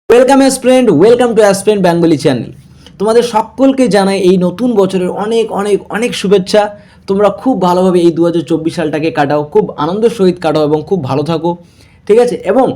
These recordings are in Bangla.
Welcome student, welcome to Aspent Bengali channel. তোমাদের সকলকে জানাই এই নতুন বছরের অনেক অনেক অনেক শুভেচ্ছা। তোমরা খুব ভালোভাবে এই 2024 সালটাকে কাটাও, খুব আনন্দের সহিত কাটাও এবং খুব ভালো থাকো, ঠিক আছে। এবং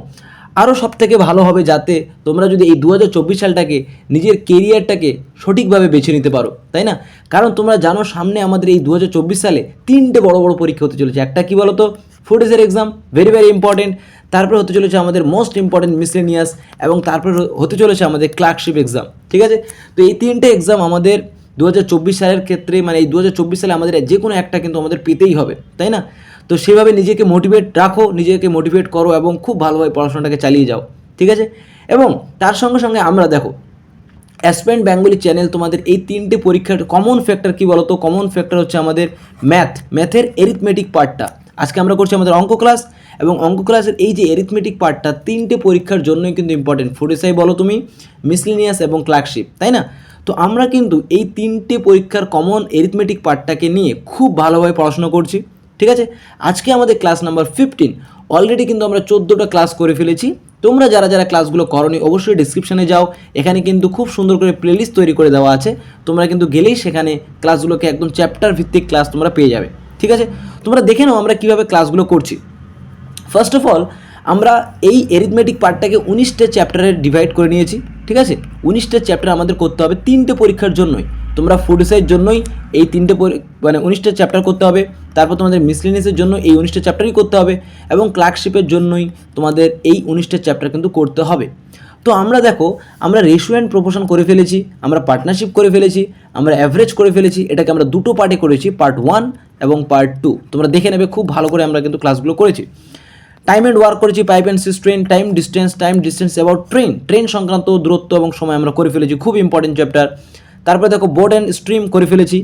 আরও সবথেকে ভালো হবে যাতে তোমরা যদি এই 2024 সালটাকে নিজের কেরিয়ারটাকে সঠিকভাবে বেছে নিতে পারো, তাই না? কারণ তোমরা জানো সামনে আমাদের এই 2024 সালে তিনটে বড় বড় পরীক্ষা হতে চলেছে। একটা কি বলো তো, ফুডেসের এক্সাম, ভেরি ভেরি ইম্পর্টেন্ট। তারপরে হতে চলেছে আমাদের মোস্ট ইম্পর্টেন্ট মিসলেনিয়াস, এবং তারপরে হতে চলেছে আমাদের ক্লার্কশিপ এক্সাম, ঠিক আছে। তো এই তিনটে এক্সাম আমাদের 2024 সালের ক্ষেত্রে, মানে এই 2024 সালে আমাদের যে কোনো একটা কিন্তু আমাদের পেতেই হবে, তাই না? তো সেভাবে নিজেকে মোটিভেট রাখো, নিজেকে মোটিভেট করো এবং খুব ভালোভাবে পড়াশোনাটাকে চালিয়ে যাও, ঠিক আছে। এবং তার সঙ্গে সঙ্গে আমরা দেখো অ্যাসপেন্ট বেঙ্গলি চ্যানেল তোমাদের এই তিনটে পরীক্ষার কমন ফ্যাক্টর কী বলো তো? কমন ফ্যাক্টর হচ্ছে আমাদের ম্যাথের এরিথমেটিক পার্টটা। আজকে আমরা করছি আমাদের অঙ্ক ক্লাস, এবং অঙ্ক ক্লাসের এই যে এরিথমেটিক পার্টটা তিনটে পরীক্ষার জন্যই কিন্তু ইম্পর্টেন্ট। ফুড এসআই বলো তুমি, মিসলেনিয়াস এবং ক্লার্কশিপ, তাই না? তো আমরা কিন্তু এই তিনটে পরীক্ষার কমন এরিথমেটিক পার্টটাকে নিয়ে খুব ভালোভাবে পড়াশোনা করছি, ঠিক আছে। আজকে আমাদের ক্লাস নাম্বার 15। অলরেডি কিন্তু আমরা 14টা ক্লাস করে ফেলেছি। তোমরা যারা যারা ক্লাসগুলো করোনি অবশ্যই ডিসক্রিপশানে যাও, এখানে কিন্তু খুব সুন্দর করে প্লেলিস্ট তৈরি করে দেওয়া আছে। তোমরা কিন্তু গেলেই সেখানে ক্লাসগুলোকে একদম চ্যাপ্টার ভিত্তিক ক্লাস তোমরা পেয়ে যাবে, ঠিক আছে। তোমরা দেখে নাও আমরা কীভাবে ক্লাসগুলো করছি। ফার্স্ট অফ অল আমরা এই এরিথমেটিক পার্টটাকে 19টে চ্যাপ্টারে ডিভাইড করে নিয়েছি, ঠিক আছে। 19টে চ্যাপ্টার আমাদের করতে হবে তিনটে পরীক্ষার জন্যই। তোমরা ফুড এসআইয়ের জন্যই এই তিনটে 19টা চ্যাপ্টার করতে হবে। তারপর তোমাদের মিসলেনিয়াসের জন্য এই 19টা চ্যাপ্টারই করতে হবে, এবং ক্লার্কশিপের জন্যই তোমাদের এই 19টা চ্যাপ্টার কিন্তু করতে হবে। তো আমরা দেখো, আমরা রেশিও অ্যান্ড প্রপোর্শন করে ফেলেছি, আমরা পার্টনারশিপ করে ফেলেছি, আমরা অ্যাভারেজ করে ফেলেছি। এটাকে আমরা দুটো পার্টে করেছি, পার্ট 1 এবং পার্ট 2। তোমরা দেখে নেবে খুব ভালো করে আমরা কিন্তু ক্লাসগুলো করেছি। টাইম অ্যান্ড ওয়ার্ক করেছি, pipe and system, time distance about train সংক্রান্ত দূরত্ব এবং সময় আমরা করে ফেলেছি, খুব ইম্পর্টেন্ট চ্যাপ্টার। তারপরে দেখো বোর্ড অ্যান্ড স্ট্রিম করে ফেলেছি,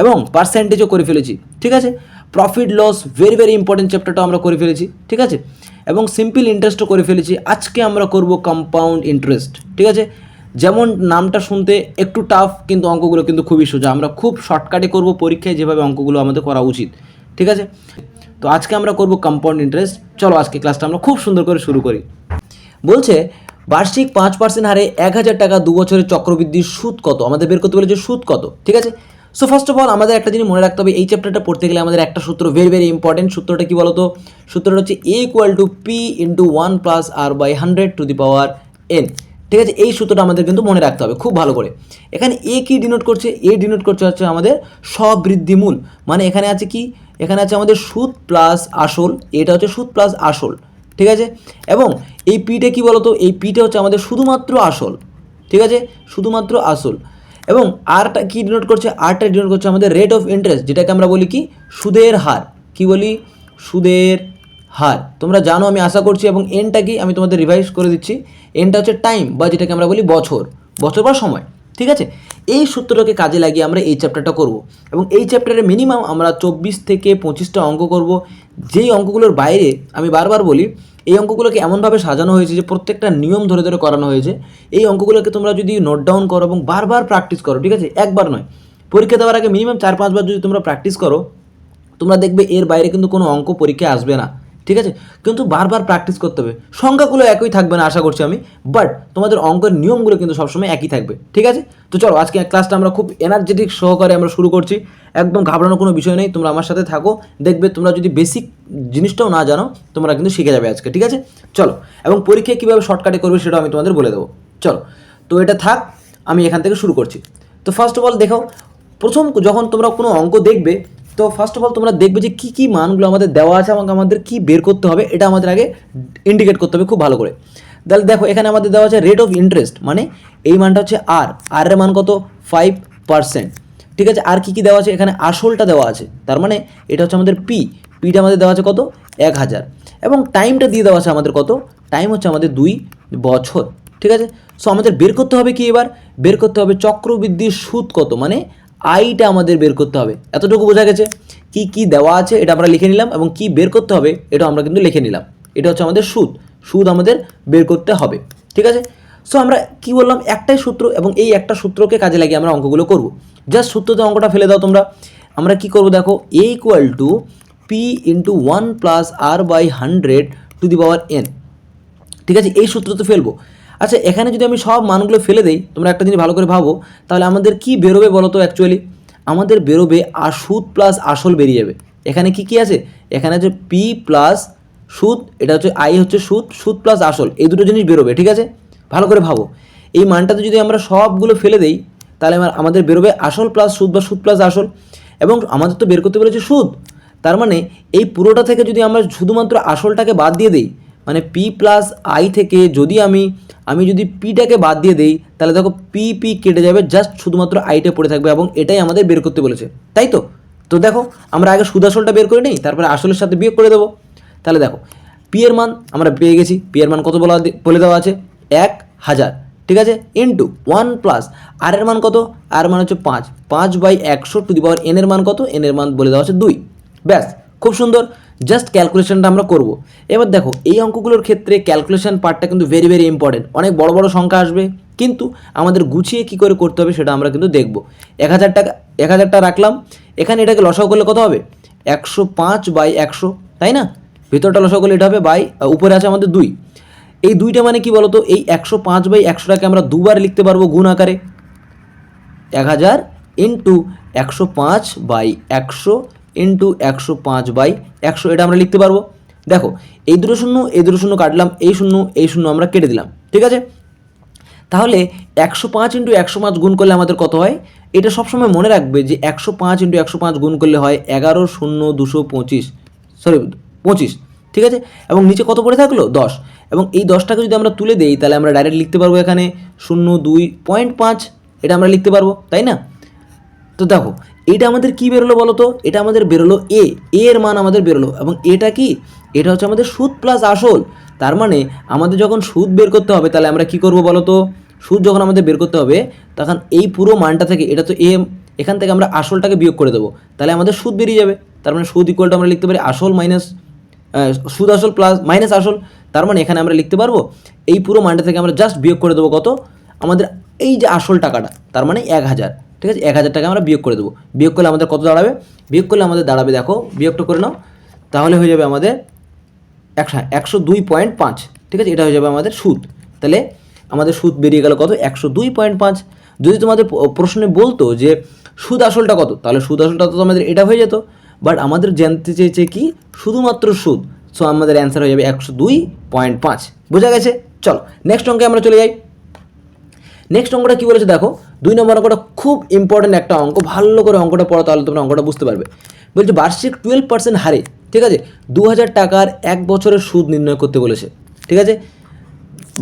এবং পার্সেন্টেজও করে ফেলেছি, ঠিক আছে। Profit loss, very very important চ্যাপ্টারটাও আমরা করে ফেলেছি, ঠিক আছে। এবং সিম্পল ইন্টারেস্টও করে ফেলেছি। আজকে আমরা করব কম্পাউন্ড ইন্টারেস্ট, ঠিক আছে। যেমন নামটা শুনতে একটু টাফ, কিন্তু অঙ্কগুলো কিন্তু খুবই সোজা। আমরা খুব শর্টকাটে করব পরীক্ষায় যেভাবে অঙ্কগুলো আমাদের করা উচিত, ঠিক আছে। তো আজকে আমরা করব কম্পাউন্ড ইন্টারেস্ট। চলো আজকে ক্লাসটা আমরা খুব সুন্দর করে শুরু করি। বলছে বার্ষিক 5% হারে 1000 টাকা 2 বছরের চক্রবৃদ্ধির সুদ কত? আমাদের বের করতে বলেছে সুদ কত, ঠিক আছে। সো ফার্স্ট অফ অল আমাদের একটা জিনিস মনে রাখতে হবে, এই চ্যাপ্টারটা পড়তে গেলে আমাদের একটা সূত্র ভেরি ভেরি ইম্পর্টেন্ট। সূত্রটা কি বলতো? সূত্রটা হচ্ছে A = P × 1 + R/100⁴ n, ঠিক আছে। এই সূত্রটা আমাদের কিন্তু মনে রাখতে হবে খুব ভালো করে। এখানে এ কি ডিনোট করছে? এ ডিনোট করছে হচ্ছে আমাদের স্ববৃদ্ধিমূল। মানে এখানে আছে কি? এখানে আছে আমাদের সুদ প্লাস আসল, এটা হচ্ছে সুদ প্লাস আসল, ঠিক আছে। এবং এই পিটা কি বলতো? এই পিটা হচ্ছে আমাদের শুধুমাত্র আসল, ঠিক আছে, শুধুমাত্র আসল। এবং আরটা কি ডিনোট করছে? আরটা ডিনোট করছে আমাদের রেট অফ ইন্টারেস্ট, যেটাকে আমরা বলি কি সুদের হার। কি বলি? সুদের হার। তোমরা জানো আমি আশা করছি। এবং এনটা কি আমি তোমাদের রিভাইজ করে দিচ্ছি। এনটা হচ্ছে টাইম, বা যেটাকে আমরা বলি বছর বা সময়, ঠিক আছে। এই সূত্রটাকে কাজে লাগিয়ে আমরা এই চ্যাপ্টারটা করব, এবং এই চ্যাপ্টারে মিনিমাম আমরা 24 থেকে 25টা অঙ্ক করব। যেই অঙ্কগুলোর বাইরে আমি বারবার বলি, এই অঙ্কগুলোকে এমনভাবে সাজানো হয়েছে যে প্রত্যেকটা নিয়ম ধরে ধরে করানো হয়েছে। এই অঙ্কগুলোকে তোমরা যদি নোট ডাউন করো এবং বারবার প্র্যাকটিস করো, ঠিক আছে, একবার নয়, পরীক্ষা দেওয়ার আগে মিনিমাম 4-5 বার যদি তোমরা প্র্যাকটিস করো, তোমরা দেখবে এর বাইরে কিন্তু কোনো অঙ্ক পরীক্ষায় আসবে না, ঠিক আছে। কিন্তু বারবার প্র্যাকটিস করতে হবে। সংখ্যাগুলো একই থাকবে না আশা করছি আমি, বাট তোমাদের অঙ্কের নিয়মগুলো কিন্তু সবসময় একই থাকবে, ঠিক আছে। তো চলো আজকে ক্লাসটা আমরা খুব এনার্জেটিক সহকারে আমরা শুরু করছি। একদম ঘাবড়ানোর কোনো বিষয় নেই, তোমরা আমার সাথে থাকো, দেখবে তোমরা যদি বেসিক জিনিসটাও না জানো তোমরা কিন্তু শিখে যাবে আজকে, ঠিক আছে। চলো, এবং পরীক্ষায় কীভাবে শর্টকাটে করবে সেটাও আমি তোমাদের বলে দেবো। চলো, তো এটা থাক, আমি এখান থেকে শুরু করছি। তো ফার্স্ট অফ অল দেখো, প্রথম যখন তোমরা কোনো অঙ্ক দেখবে, তো ফার্স্ট অফ অল তোমরা দেখবে যে কী কী মানগুলো আমাদের দেওয়া আছে এবং আমাদের কী বের করতে হবে, এটা আমাদের আগে ইন্ডিকেট করতে হবে খুব ভালো করে। তাহলে দেখো এখানে আমাদের দেওয়া আছে রেট অফ ইন্টারেস্ট, মানে এই মানটা হচ্ছে আর এর মান কত? 5%, ঠিক আছে। আর কী কী দেওয়া আছে? এখানে আসলটা দেওয়া আছে, তার মানে এটা হচ্ছে আমাদের পিটা আমাদের দেওয়া আছে কত? 1000। এবং টাইমটা দিয়ে দেওয়া আছে আমাদের কত? টাইম হচ্ছে আমাদের 2 বছর, ঠিক আছে। সো আমাদের বের করতে হবে কি? এবার বের করতে হবে চক্রবৃদ্ধির সুদ কত, মানে আইটা আমাদের বের করতে হবে। এতটুকু বোঝা গেছে? কি কি দেওয়া আছে এটা আমরা লিখে নিলাম, এবং কি বের করতে হবে এটা আমরা কিন্তু লিখে নিলাম। এটা হচ্ছে আমাদের সুদ আমাদের বের করতে হবে, ঠিক আছে। সো আমরা কি বললাম? একটাই সূত্র, এবং এই একটা সূত্রকে কাজে লাগিয়ে আমরা অঙ্কগুলো করব। জাস্ট সূত্রতে অঙ্কটা ফেলে দাও তোমরা। আমরা কি করব দেখো, A = P × 1 + R/100⁴ n, ঠিক আছে। এই সূত্র তো ফেলবো। আচ্ছা, এখানে যদি আমি সব মানগুলো ফেলে দেই, তোমরা একটা জিনিস ভালো করে ভাবো, তাহলে আমাদের কি বেরোবে বলো তো? অ্যাকচুয়ালি আমাদের বেরোবে আর সুদ প্লাস আসল বেরিয়ে যাবে। এখানে কি কি আছে? এখানে হচ্ছে পি প্লাস সুদ, এটা হচ্ছে আই হচ্ছে সুদ, সুদ প্লাস আসল, এই দুটো জিনিস বেরোবে। ঠিক আছে, ভালো করে ভাবো। এই মানটাতে যদি আমরা সবগুলো ফেলে দেই, তাহলে আমাদের বেরোবে আসল প্লাস সুদ বা সুদ প্লাস আসল, এবং আমাদের তো বের করতে বলেছে সুদ। তার মানে এই পুরোটা থেকে যদি আমরা শুধুমাত্র আসলটাকে বাদ দিয়ে দিই, মানে পি প্লাস আই থেকে যদি আমি যদি পিটাকে বাদ দিয়ে দিই, তাহলে দেখো পি পি কেটে যাবে, জাস্ট শুধুমাত্র আইটা পড়ে থাকবে, এবং এটাই আমাদের বের করতে বলেছে, তাই তো? তো দেখো আমরা আগে সুদ আসলটা বের করে নিই, তারপরে আসলের সাথে বিয়োগ করে দেবো। তাহলে দেখো পি এর মান আমরা পেয়ে গেছি। পি এর মান কত বলে দেওয়া আছে? 1000। ঠিক আছে, ইন্টু 1 প্লাস আর এর মান কত? আর মান হচ্ছে 5, 5/100 টু দি পাওয়ার এন এর মান কত? এন এর মান বলে দেওয়া আছে 2। ব্যাস, খুব সুন্দর। জাস্ট ক্যালকুলেশনটা আমরা করব। এবার দেখো এই অঙ্কগুলোর ক্ষেত্রে ক্যালকুলেশন পার্টটা কিন্তু ভেরি ভেরি ইম্পর্টেন্ট। অনেক বড় বড় সংখ্যা আসবে, কিন্তু আমাদের গুছিয়ে কী করে করতে হবে সেটা আমরা কিন্তু দেখব। 1000টা রাখলাম, এখানে এটাকে লসাগু করলে কত হবে? 105/100, তাই না? ভিতরটা লসাগু করলে এটা হবে বাই, উপরে আছে আমাদের 2। এই 2টা মানে কি বলতো? এই 105/100টাকে আমরা দুবার লিখতে পারবো গুণ আকারে। 1000 ইন্টু 105/100 ইন্টু 105/100, এটা আমরা লিখতে পারবো। দেখো এই দুটো শূন্য কাটলাম, এই শূন্য আমরা কেটে দিলাম। ঠিক আছে, তাহলে 105 ইন্টু 105 গুণ করলে আমাদের কত হয়? এটা সবসময় মনে রাখবে যে 105 ইন্টু 105 গুণ করলে হয় 11,0,225, সরি 25। ঠিক আছে, এবং নিচে কত পড়ে থাকলো? 10। এবং এই 10টাকে যদি আমরা তুলে দেই, তাহলে আমরা ডাইরেক্ট লিখতে পারবো এখানে 02.5, এটা আমরা লিখতে পারবো, তাই না? তো দেখো এটা আমাদের কি বেরোলো বলো তো? এটা আমাদের বেরোলো এর মান আমাদের বেরোলো, এবং এটা কি? এটা হচ্ছে আমাদের সুদ প্লাস আসল। তার মানে আমাদের যখন সুদ বের করতে হবে, তাহলে আমরা কি করব বলো তো? সুদ যখন আমাদের বের করতে হবে, তখন এই পুরো মানটা থেকে, এটা তো এখান থেকে আমরা আসলটাকে বিয়োগ করে দেবো, তাহলে আমাদের সুদ বেরিয়ে যাবে। তার মানে সুদ ইকুয়ালটা আমরা লিখতে পারি আসল মাইনাস সুদ আসল প্লাস মাইনাস আসল। তার মানে এখানে আমরা লিখতে পারবো এই পুরো মানটা থেকে আমরা জাস্ট বিয়োগ করে দেবো কত? আমাদের এই যে আসল টাকাটা, তার মানে 1000। ঠিক আছে, 1000 টাকা আমরা বিয়োগ করে দেবো। বিয়োগ করলে আমাদের কত দাঁড়াবে? বিয়োগ করলে আমাদের দাঁড়াবে, দেখো বিয়োগটা করে নাও, তাহলে হয়ে যাবে আমাদের 102.5। ঠিক আছে, এটা হয়ে যাবে আমাদের সুদ। তাহলে আমাদের সুদ বেরিয়ে গেল কত? 102.5। যদি তোমাদের প্রশ্নে বলতো যে সুদ আসলটা কত, তাহলে সুদ আসলটা তো আমাদের এটা হয়ে যেত, বাট আমাদের জানতে চেয়েছে কি? শুধুমাত্র সুদ। সো আমাদের অ্যান্সার হয়ে যাবে 102.5। বোঝা গেছে? চলো নেক্সট অঙ্কে আমরা চলে যাই। নেক্সট অঙ্কটা কী বলেছে দেখো, 2 নম্বর অঙ্কটা খুব ইম্পর্টেন্ট একটা অঙ্ক। ভালো করে অঙ্কটা পড়ো, তাহলে তোমরা অঙ্কটা বুঝতে পারবে। বলছে বার্ষিক 12% হারে, ঠিক আছে, 2000 টাকার 1 বছরের সুদ নির্ণয় করতে বলেছে। ঠিক আছে,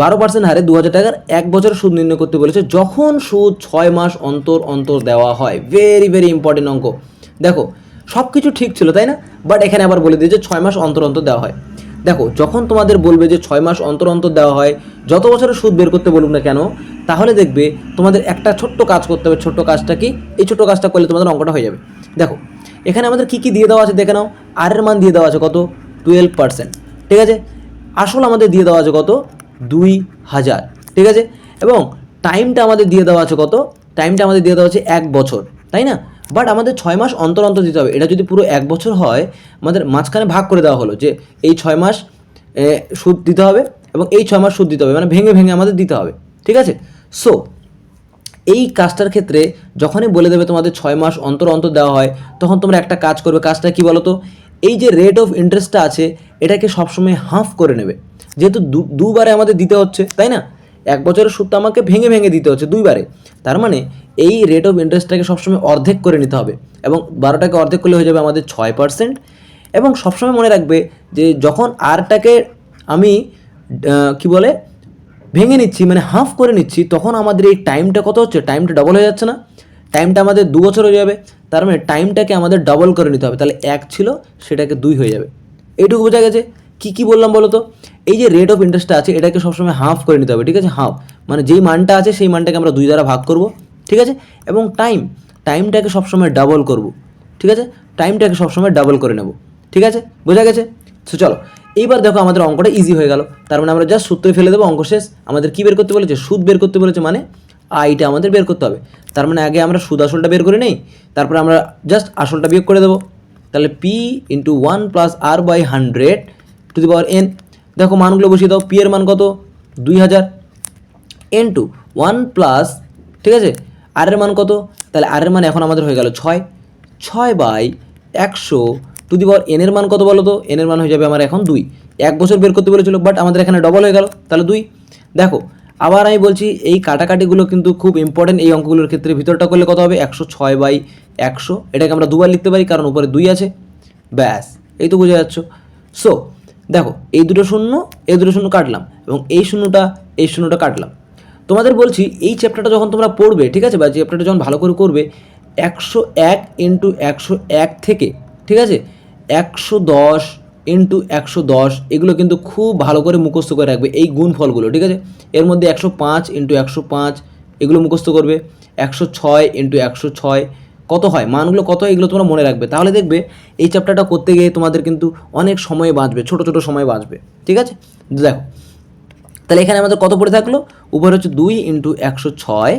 12% হারে 2000 টাকার 1 বছরের সুদ নির্ণয় করতে বলেছে, যখন সুদ 6 মাস অন্তর অন্তর দেওয়া হয়। ভেরি ভেরি ইম্পর্টেন্ট অঙ্ক। দেখো সব কিছু ঠিক ছিল, তাই না? বাট এখানে আবার বলে দিয়েছে 6 মাস অন্তর অন্তর দেওয়া হয়। দেখো যখন তোমাদের বলবে যে 6 মাস অন্তর অন্তর দেওয়া হয়, যত বছরের সুদ বের করতে বলুক না কেন, তাহলে দেখবে তোমাদের একটা ছোট্ট কাজ করতে হবে। ছোট্ট কাজটা কি? এই ছোট্ট কাজটা করলে তোমাদের অঙ্কটা হয়ে যাবে। দেখো এখানে আমাদের কী কী দিয়ে দেওয়া আছে দেখে নাও। আর এর মান দিয়ে দেওয়া আছে কত? 12%। ঠিক আছে, আসল আমাদের দিয়ে দেওয়া আছে কত? 2000। ঠিক আছে, এবং টাইমটা আমাদের দিয়ে দেওয়া আছে কত? টাইমটা আমাদের দিয়ে দেওয়া আছে 1 বছর, তাই না? বাট আমাদের 6 মাস অন্তর অন্তর দিতে হবে। এটা যদি পুরো 1 বছর হয়, আমাদের মাঝখানে ভাগ করে দেওয়া হলো যে এই 6 মাস সুদ দিতে হবে এবং এই 6 মাস সুদ দিতে হবে, মানে ভেঙে ভেঙে আমাদের দিতে হবে। ঠিক আছে, সো এই কাজটার ক্ষেত্রে যখনই বলে দেবে তোমাদের 6 মাস অন্তর অন্তর দেওয়া হয়, তখন তোমরা একটা কাজ করবে। কাজটা কি বলো তো? এই যে রেট অফ ইন্টারেস্টটা আছে, এটাকে সবসময় হাফ করে নেবে। যেহেতু দুবারে আমাদের দিতে হচ্ছে, তাই না? 1 বছরের সুদটা আমাকে ভেঙে ভেঙে দিতে হচ্ছে 2বারে। তার মানে এই রেট অফ ইন্টারেস্টটাকে সবসময় অর্ধেক করে নিতে হবে, এবং 12টাকে অর্ধেক করলে হয়ে যাবে আমাদের 6%। এবং সবসময় মনে রাখবে যে যখন আরটাকে আমি কি বলে ভেঙে নিচ্ছি, মানে হাফ করে নিচ্ছি, তখন আমাদের এই টাইমটা কত হচ্ছে? টাইমটা ডবল হয়ে যাচ্ছে না? টাইমটা আমাদের 2 বছর হয়ে যাবে। তার মানে টাইমটাকে আমাদের ডবল করে নিতে হবে। তাহলে 1 ছিল, সেটাকে 2 হয়ে যাবে। এইটুকু বোঝা গেছে? কী বললাম বলো তো? এই যে রেট অফ ইন্টারেস্টটা আছে, এটাকে সবসময় হাফ করে নিতে হবে। ঠিক আছে, হাফ মানে যেই মানটা আছে সেই মানটাকে আমরা 2 দ্বারা ভাগ করব। ঠিক আছে, এবং টাইমটাকে সবসময় ডাবল করব। ঠিক আছে, টাইমটাকে সবসময় ডাবল করে নেব। ঠিক আছে, বোঝা গেছে? সো চলো এইবার দেখো আমাদের অঙ্কটা ইজি হয়ে গেল। তার মানে আমরা জাস্ট সূত্রে ফেলে দেবো, অঙ্ক শেষ। আমাদের কী বের করতে বলেছে? সুদ বের করতে বলেছে, মানে আইটা আমাদের বের করতে হবে। তার মানে আগে আমরা সুদ আসলটা বের করে নেই, তারপরে আমরা জাস্ট আসলটা বিয়োগ করে দেবো। তাহলে P into 1 plus r by 100 to the power n. দেখো মানগুলো বসিয়ে দাও। পি এর মান কত? 2000। ইন্টু 1 প্লাস, ঠিক আছে, আর এর মান কত, তাহলে আর এর মান এখন আমাদের হয়ে গেল 6, 6/100 টু দি পাওয়ার এন এর মান কত বলো তো, এন এর মান হয়ে যাবে আমার এখন 2। 1 বছর বের করতে বলেছিল, বাট আমাদের এখানে ডবল হয়ে গেল, তাহলে 2। দেখো আবার আমি বলছি এই কাটাকাটিগুলো কিন্তু খুব ইম্পর্টেন্ট এই অঙ্কগুলোর ক্ষেত্রে। ভিতরটা করলে কত হবে, 106/100, এটাকে আমরা দুবার লিখতে পারি কারণ উপরে 2 আছে, ব্যাস এই তো বুঝে যাচ্ছ। সো দেখো এই দুটো শূন্য কাটলাম এবং এই শূন্যটা কাটলাম। তোমাদের বলছি এই চ্যাপ্টারটা যখন তোমরা পড়বে, ঠিক আছে, বা চ্যাপ্টারটা যখন ভালো করে করবে, 101 ইন্টু 101 থেকে, ঠিক আছে, 110 ইন্টু 110 এগুলো কিন্তু খুব ভালো করে মুখস্থ করে রাখবে, এই গুণফলগুলো, ঠিক আছে। এর মধ্যে 105 ইন্টু 105 এগুলো মুখস্থ করবে, 106 ইন্টু 106 কত হয়, মানগুলো কত হয় এগুলো তোমরা মনে রাখবে। তাহলে দেখবে এই চ্যাপ্টারটা করতে গিয়ে তোমাদের কিন্তু অনেক সময় বাঁচবে, ছোটো ছোটো সময় বাঁচবে, ঠিক আছে। দেখো তাহলে এখানে আমাদের কত পড়ে থাকলো, উপরে হচ্ছে 2 ইন্টু 106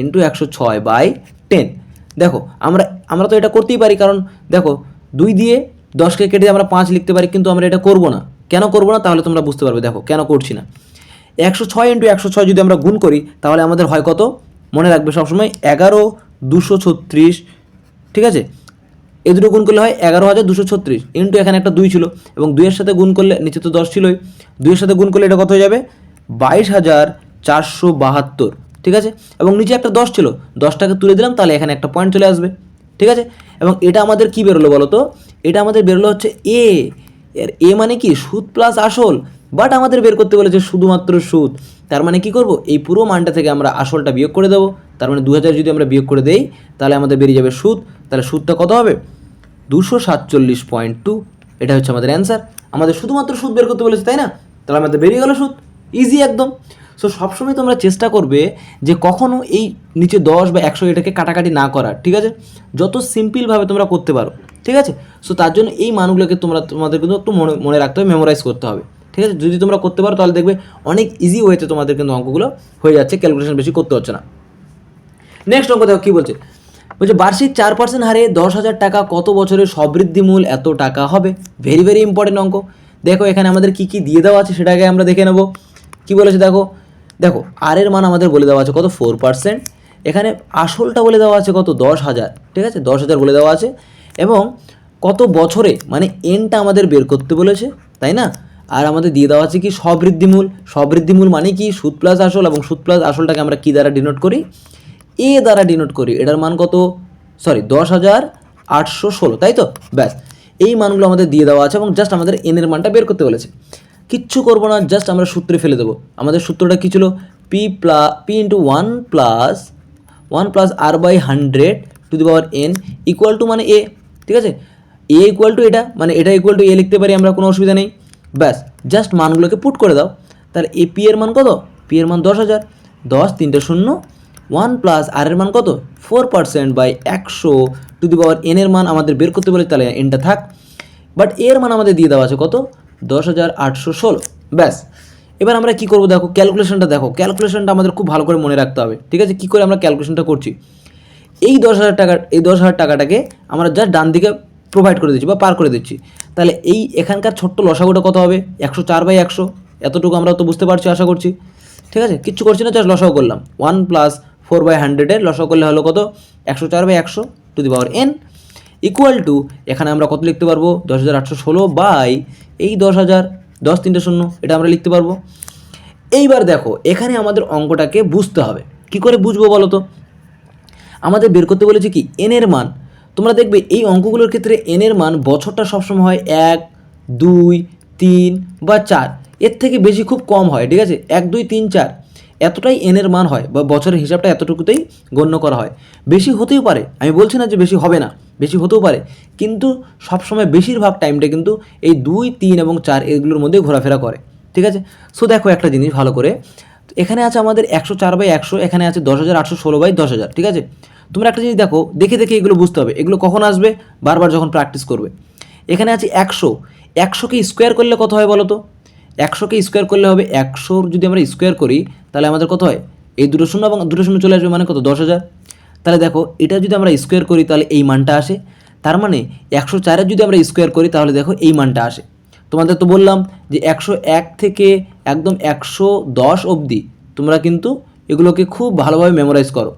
ইন্টু 106/10। দেখো আমরা তো এটা করতেই পারি, কারণ দেখো 2 দিয়ে 10কে কেটে আমরা 5 লিখতে পারি, কিন্তু আমরা এটা করব না। কেন করব না তাহলে তোমরা বুঝতে পারবে, দেখো কেন করছি না। 106 ইন্টু 106 যদি আমরা গুণ করি তাহলে আমাদের হয় কত, মনে রাখবে সবসময় 11,236, ঠিক আছে। এই দুটো গুণ করলে হয় 11,236 ইন্টু এখানে একটা 2 ছিল এবং 2-এর সাথে গুণ করলে, নিচে তো 10 ছিলই, 2-এর সাথে গুণ করলে এটা কত হয়ে যাবে, 22,472, ঠিক আছে। এবং নিচে একটা 10 ছিল, 10টাকে তুলে দিলাম, তাহলে এখানে একটা পয়েন্ট চলে আসবে, ঠিক আছে। এবং এটা আমাদের কি বেরোলো বলো তো, এটা আমাদের বেরোলো হচ্ছে এ। এর এ মানে কি, সুদ প্লাস আসল, বাট আমাদের বের করতে বলেছে শুধুমাত্র সুদ। তার মানে কি করব, এই পুরো মানটা থেকে আমরা আসলটা বিয়োগ করে দেবো। তার মানে 2000 যদি আমরা বিয়োগ করে দেই তাহলে আমাদের বেরিয়ে যাবে সুদ। তাহলে সুদটা কত হবে, 247.2। এটা হচ্ছে আমাদের অ্যান্সার। আমাদের শুধুমাত্র সুদ বের করতে বলেছে, তাই না, তাহলে আমাদের বেরিয়ে গেল সুদ, ইজি একদম। সো সবসময় তোমরা চেষ্টা করবে যে কখনও এই নিচে 10 বা 100 এটাকে কাটাকাটি না করার, ঠিক আছে, যত সিম্পলভাবে তোমরা করতে পারো, ঠিক আছে। সো তার জন্য এই মানগুলোকে তোমাদের কিন্তু একটু মনে রাখতে হবে, মেমোরাইজ করতে হবে, ঠিক আছে। যদি তোমরা করতে পারো তাহলে দেখবে অনেক ইজি ওয়েতে তোমাদের কিন্তু অঙ্কগুলো হয়ে যাচ্ছে, ক্যালকুলেশন বেশি করতে হচ্ছে না। নেক্সট অঙ্ক দেখো কী বলছে, বার্ষিক 4% হারে 10,000 টাকা কত বছরের সবৃদ্ধি মূল এত টাকা হবে। ভেরি ভেরি ইম্পর্টেন্ট অঙ্ক। দেখো এখানে আমাদের কী কী দিয়ে দেওয়া আছে সেটাকে আমরা দেখে নেব। কী বলেছে দেখো, আর এর মান আমাদের বলে দেওয়া আছে কত, 4%। এখানে আসলটা বলে দেওয়া আছে কত, 10,000, ঠিক আছে, 10,000 বলে দেওয়া আছে। এবং কত বছরে, মানে এনটা আমাদের বের করতে বলেছে, তাই না। আর আমাদের দিয়ে দেওয়া আছে কি, সবৃদ্ধিমূল মানে কি, সুদ প্লাস আসল, এবং সুদ প্লাস আসলটাকে আমরা কী দ্বারা ডিনোট করি, এ দ্বারা ডিনোট করি। এটার মান কত, 10,816, তাই তো, ব্যাস এই মানগুলো আমাদের দিয়ে দেওয়া আছে এবং জাস্ট আমাদের এনের মানটা বের করতে বলেছে। কিচ্ছু করবো না, জাস্ট আমরা সূত্রে ফেলে দেবো। আমাদের সূত্রটা কী ছিল, P into 1 plus r/100 two the power n equal to মানে এ, ঠিক আছে। এ ইকুয়াল টু এটা, মানে এটা ইকুয়াল টু এ লিখতে পারি আমরা, কোনো অসুবিধা নেই। ব্যাস জাস্ট মানগুলোকে পুট করে দাও। তাহলে এ পি এর মান কত, পি এর মান 10,000, 10 3টে 0, 1 প্লাস আর এর মান কত, 4%/100 টু দি পাওয়ার এন এর মান আমাদের বের করতে বলে, তাহলে এনটা থাক। বাট এর মান আমাদের দিয়ে দেওয়া আছে কত, 10,816, ব্যাস। এবার আমরা কী করবো দেখো, ক্যালকুলেশনটা আমাদের খুব ভালো করে মনে রাখতে হবে, ঠিক আছে। কী করে আমরা ক্যালকুলেশনটা করছি, এই 10,000 টাকাটাকে আমরা জাস্ট ডান দিকে প্রোভাইড করে দিচ্ছি বা পার করে দিচ্ছি। তাহলে এই এখানকার ছোট্ট লসাগুটা কত হবে, 104/100, এতটুকু আমরা তো বুঝতে পারছি আশা করছি, ঠিক আছে। কিচ্ছু করছি না, জাস্ট লসাগু করলাম। 1 প্লাস 4/100 লসাগু করলে হলো কত, 104/100 two the power n equal to, এখানে আমরা কত লিখতে পারবো, 10,816 বাই এই 10,000, 10 3টে 0, এটা আমরা লিখতে পারবো। এইবার দেখো এখানে আমাদের অঙ্কটাকে বুঝতে হবে, কি করে বুঝবো বলো তো। আমাদের বের করতে বলেছে কি, এন এর মান। তোমরা দেখবে এই অঙ্কগুলোর ক্ষেত্রে এন এর মান বছরটা সবসময় হয় 1 2 3 বা 4, এর থেকে বেশি খুব কম হয়, ঠিক আছে। 1 2 3 4 এতটাই এনের মান হয়, বা বছরের হিসাবটা এতটুকুতেই গণ্য করা হয়। বেশি হতেও পারে, আমি বলছি না যে বেশি হবে না, বেশি হতেও পারে, কিন্তু সবসময় বেশিরভাগ টাইমটা কিন্তু এই 2 3 এবং 4 এগুলোর মধ্যে ঘোরাফেরা করে, ঠিক আছে। সো দেখো একটা জিনিস ভালো করে, এখানে আছে আমাদের 104/100, এখানে আছে 10,816/10,000, ঠিক আছে। তোমরা একটা জিনিস দেখো, দেখে এগুলো বুঝতে হবে, এগুলো কখন আসবে, বারবার যখন প্র্যাকটিস করবে। এখানে আছে 100কে স্কোয়ার করলে কত হয় বলো তো, 100কে স্কোয়ার করলে হবে, 100 যদি আমরা স্কোয়ার করি তাহলে আমাদের কত হয়, এই 2 শূন্য এবং 2 শূন্য চলে আসবে, মানে কত, 10,000। তাহলে দেখো এটা যদি আমরা স্কোয়ার করি তাহলে এই মানটা আসে, তার মানে 104-এর যদি আমরা স্কোয়ার করি তাহলে দেখো এই মানটা আসে। তোমাদের তো বললাম যে 101 থেকে একদম 110 অবধি তোমরা কিন্তু এগুলোকে খুব ভালোভাবে মেমোরাইজ করো,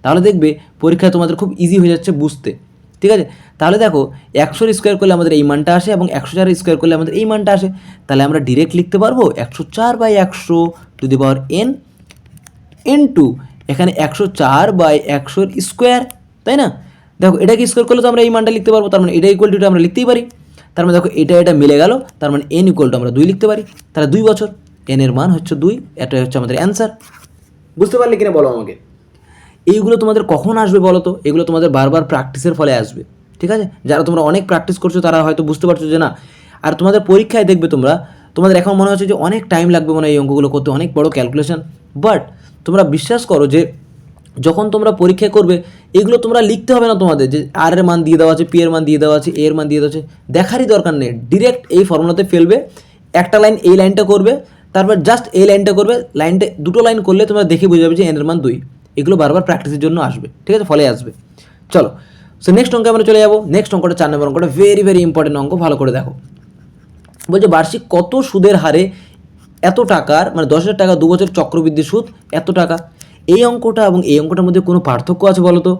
তাহলে দেখবে পরীক্ষায় তোমাদের খুব ইজি হয়ে যাচ্ছে বুঝতে। ঠিক আছে, তাহলে দেখো 100 স্কোয়ার করলে আমাদের এই মানটা আসে এবং 104 স্কোয়ার করলে আমাদের এই মানটা আসে। তাহলে আমরা ডিরেক্ট লিখতে পারবো 104/100 n/2, এখানে 104/100 স্কোয়ার, তাই না? দেখো এটাকে স্কোয়ার করলে তো আমরা এই মানটা লিখতে পারবো, তার মানে এটা ইকুয়াল টু এটা আমরা লিখতেই পারি। তার মানে দেখো এটা মিলে গেল, তার মানে n ইকুয়াল টু আমরা 2 লিখতে পারি। তাহলে 2 বছর, n এর মান হচ্ছে 2, এটাই হচ্ছে আমাদের অ্যান্সার। বুঝতে পারলে কিনা বলো আমাকে? এইগুলো তোমাদের কখন আসবে বলো তো? এগুলো তোমাদের বারবার প্র্যাকটিসের ফলে আসবে। ঠিক আছে, যারা তোমরা অনেক প্র্যাকটিস করছো তারা হয়তো বুঝতে পারছো যে না। আর তোমাদের পরীক্ষায় দেখবে তোমাদের এখন মনে হচ্ছে যে অনেক টাইম লাগবে এই অঙ্কগুলো করতে, অনেক বড় ক্যালকুলেশন। বাট তোমরা বিশ্বাস করো যে যখন তোমরা পরীক্ষায় করবে এগুলো তোমরা লিখতে হবে না তোমাদের, যে আর এর মান দিয়ে দেওয়া আছে, পি এর মান দিয়ে দেওয়া আছে, এ এর মান দিয়ে দেওয়া আছে, দেখারই দরকার নেই। ডিরেক্ট এই ফর্মুলাতে ফেলবে, একটা লাইন এই লাইনটা করবে, তারপর জাস্ট এই লাইনটা করবে, লাইনটা দুটো লাইন করলে তোমরা দেখে বুঝে যাবে যে এন এর মান 2। এগুলো বারবার প্র্যাকটিসের জন্য আসবে, ঠিক আছে, ফলে আসবে। চলো, সো নেক্সট অঙ্কে আমরা চলে যাবো। নেক্সট অঙ্কটা 4 নম্বর অঙ্কটা ভেরি ভেরি ইম্পর্টেন্ট অঙ্ক, ভালো করে দেখো। বলছে বার্ষিক কত সুদের হারে এত টাকার, মানে 10,000 টাকা 2 বছর চক্রবৃদ্ধি সুদ এত টাকা। এই অঙ্কটা এবং এই অঙ্কটার মধ্যে কোনো পার্থক্য আছে বলো তো?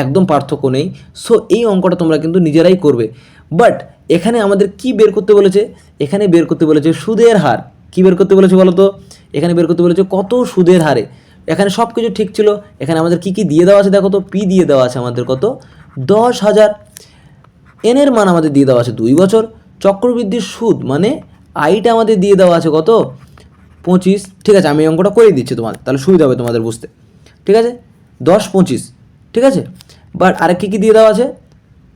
একদম পার্থক্য নেই। সো এই অঙ্কটা তোমরা কিন্তু নিজেরাই করবে। বাট এখানে আমাদের কি বের করতে বলেছে? এখানে বের করতে বলেছে সুদের হার। কি বের করতে বলেছে বলো তো? এখানে বের করতে বলেছে কত সুদের হারে। এখানে সব কিছু ঠিক ছিল। এখানে আমাদের কি কি দিয়ে দেওয়া আছে দেখো তো? পি দিয়ে দেওয়া আছে আমাদের কত? 10,000। এন এর মান আমাদের দিয়ে দেওয়া আছে 2 বছর। চক্রবৃদ্ধির সুদ মানে আইটা আমাদের দিয়ে দেওয়া আছে কত? 25। ঠিক আছে, আমি এই অঙ্কটা করে দিচ্ছি তোমাদের, তাহলে সুবিধা হবে তোমাদের বুঝতে। ঠিক আছে, 10, 25। ঠিক আছে, বাট আরেক কী দিয়ে দেওয়া আছে?